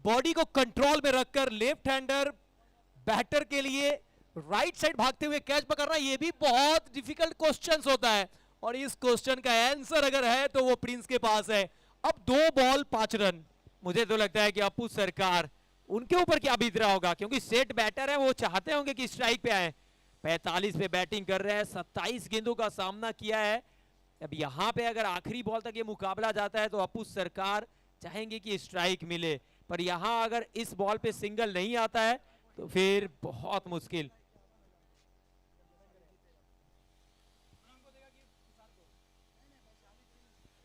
बॉडी को कंट्रोल में रखकर लेफ्ट हैंडर बैटर के लिए राइट साइड भागते हुए कैच पकड़ना, यह भी बहुत डिफिकल्ट क्वेश्चंस होता है। और इस क्वेश्चन का आंसर अगर है तो वो प्रिंस के पास है। अब 2 बॉल 5 रन। मुझे तो लगता है कि अपू सरकार, उनके ऊपर क्या बीत रहा होगा, क्योंकि सेट बैटर है, वो चाहते होंगे कि स्ट्राइक पे आए। 45 पे बैटिंग कर रहे हैं, 27 गेंदों का सामना किया है। अब यहां पे अगर आखिरी बॉल तक ये मुकाबला जाता है तो अपू सरकार चाहेंगे कि स्ट्राइक मिले, पर यहां अगर इस बॉल पे सिंगल नहीं आता है तो फिर बहुत मुश्किल।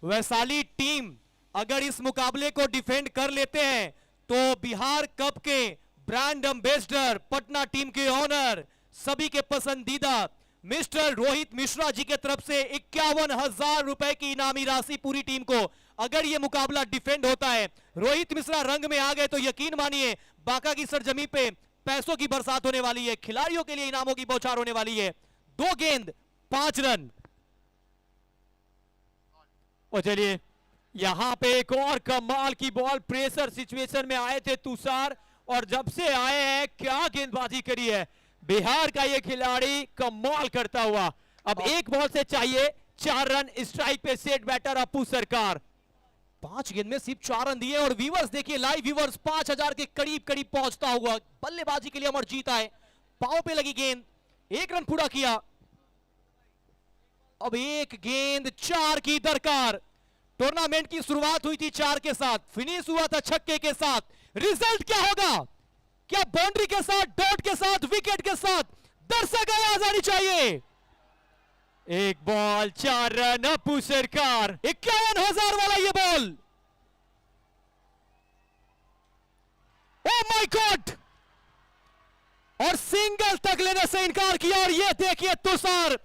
वैशाली टीम अगर इस मुकाबले को डिफेंड कर लेते हैं तो बिहार कप के ब्रांड एम्बेसडर, पटना टीम के ऑनर, सभी के पसंदीदा मिस्टर रोहित मिश्रा जी के तरफ से 51,000 रुपए की इनामी राशि पूरी टीम को। अगर यह मुकाबला डिफेंड होता है, रोहित मिश्रा रंग में आ गए तो यकीन मानिए बांका की सरजमी पे पैसों की बरसात होने वाली है, खिलाड़ियों के लिए इनामों की बौछार होने वाली है। 2 गेंद 5 रन। और चलिए यहां पे एक और कमाल की बॉल, प्रेशर सिचुएशन में आए थे तुषार, और जब से आए हैं क्या गेंदबाजी करी है बिहार का ये खिलाड़ी, कमाल करता हुआ। अब 1 बॉल से चाहिए 4 रन। स्ट्राइक पे सेट बैटर अपू सरकार। 5 गेंद में सिर्फ 4 रन दिए। और व्यूवर्स देखिए, लाइव व्यूवर्स 5,000 के करीब करीब पहुंचता हुआ। बल्लेबाजी के लिए अमरजीत आए, पांव पे लगी गेंद, 1 रन पूरा किया। अब 1 गेंद 4 की दरकार। टूर्नामेंट की शुरुआत हुई थी 4 के साथ, फिनिश हुआ था छक्के के साथ। रिजल्ट क्या होगा? क्या बाउंड्री के साथ, डॉट के साथ, विकेट के साथ? दर्शक आवाज आनी चाहिए। 1 बॉल 4 रन अपू सरकार। 51,000 वाला ये बॉल। Oh my God! और सिंगल तक लेने से इनकार किया। और ये देखिए तुषार,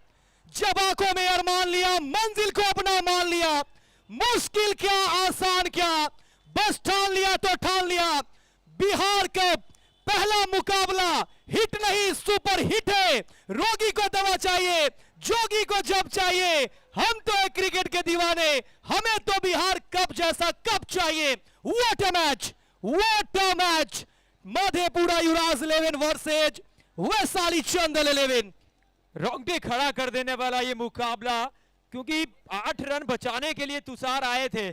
जब आंखों में अरमान लिया, मंजिल को अपना मान लिया। मुश्किल क्या आसान क्या, बस ठान लिया तो ठान लिया। बिहार का पहला मुकाबला हिट नहीं सुपर हिट है। रोगी को दवा चाहिए, जोगी को जब चाहिए। हम तो एक क्रिकेट के दीवाने, हमें तो बिहार कप जैसा कप चाहिए। What a match, what a match. Madhepura Yuvraj 11 versus Vaishali Chandal 11। रोंगटे खड़ा कर देने वाला ये मुकाबला, क्योंकि 8 रन बचाने के लिए तुषार आए थे।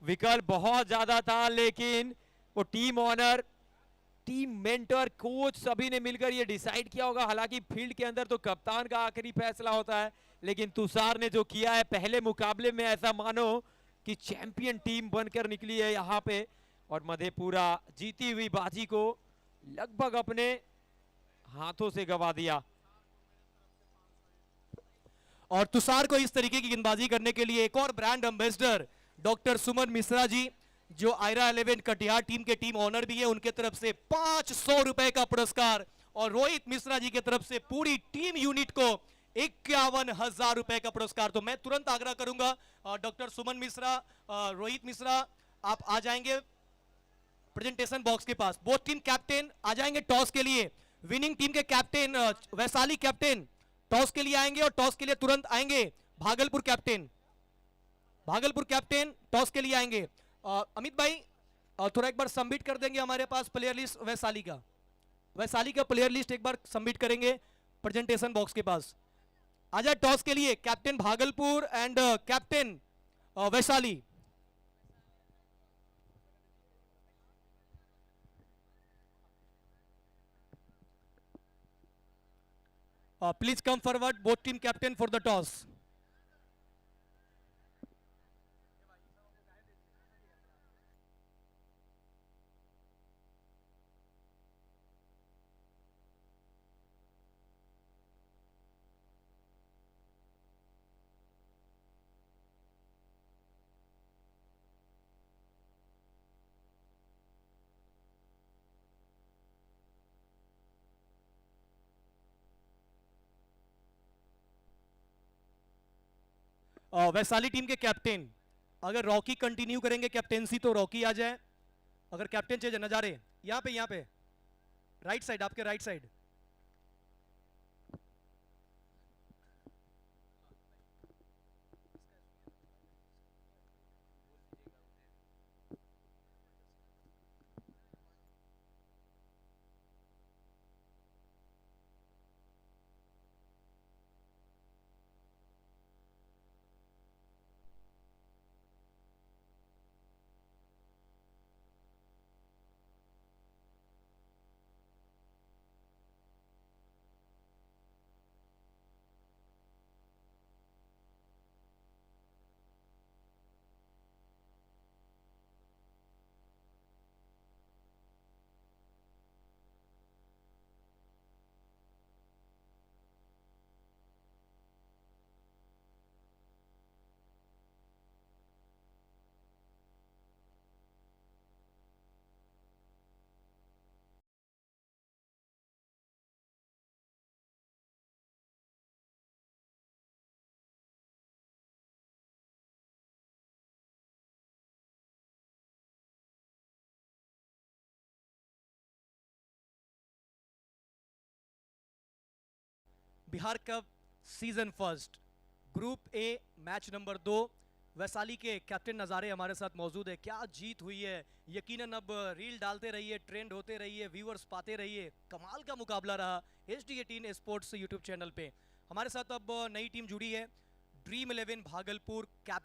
विकल्प बहुत ज्यादा था, लेकिन वो team owner, team mentor, coach सभी ने मिलकर ये डिसाइड किया होगा। हालांकि फील्ड के अंदर तो कप्तान का आखिरी फैसला होता है, लेकिन तुषार ने जो किया है पहले मुकाबले में, ऐसा मानो कि चैंपियन टीम बनकर निकली है यहाँ पे। और मधेपुरा जीती हुई बाजी को लगभग अपने हाथों से गवा दिया। और तुषार को इस तरीके की गेंदबाजी करने के लिए एक और ब्रांड एम्बेसडर डॉक्टर सुमन मिश्रा जी, जो आयरा 11 कटिहार टीम के टीम ऑनर भी है, उनके तरफ से 500 रुपए का पुरस्कार। और रोहित मिश्रा जी के तरफ से पूरी टीम यूनिट को 51,000 रुपए का पुरस्कार। तो मैं तुरंत आग्रह करूंगा डॉक्टर सुमन मिश्रा, रोहित मिश्रा, आप आ जाएंगे प्रेजेंटेशन बॉक्स के पास। बोथ टीम कैप्टन आ जाएंगे टॉस के लिए। विनिंग टीम के कैप्टन वैशाली कैप्टन टॉस के लिए आएंगे, और टॉस के लिए तुरंत आएंगे Bhagalpur captain. Bhagalpur captain toss के लिए आएंगे। अमित भाई थोड़ा एक बार सबमिट कर देंगे हमारे पास प्लेयर लिस्ट वैशाली का। वैशाली का प्लेयर लिस्ट एक बार सबमिट करेंगे प्रेजेंटेशन बॉक्स के पास। आ जाए टॉस के लिए captain Bhagalpur and captain Vaishali. Please come forward, both team captain for the toss. Vaishali team के कैप्टन, अगर रॉकी कंटिन्यू करेंगे कैप्टेंसी तो रॉकी आ जाए, अगर कैप्टन चाहिए नजारे यहाँ पे राइट साइड, आपके right side. Bihar cup season first group A match number 2, Vaishali के कैप्टन नज़ारे हमारे साथ मौजूद है। क्या जीत हुई है, यकीनन अब रील डालते रहिए, ट्रेंड होते रहिए, व्यूअर्स पाते रहिए। कमाल का मुकाबला रहा HD18 स्पोर्ट्स यूट्यूब चैनल पे। हमारे साथ अब नई टीम जुड़ी है, ड्रीम 11 भागलपुर कैप्टन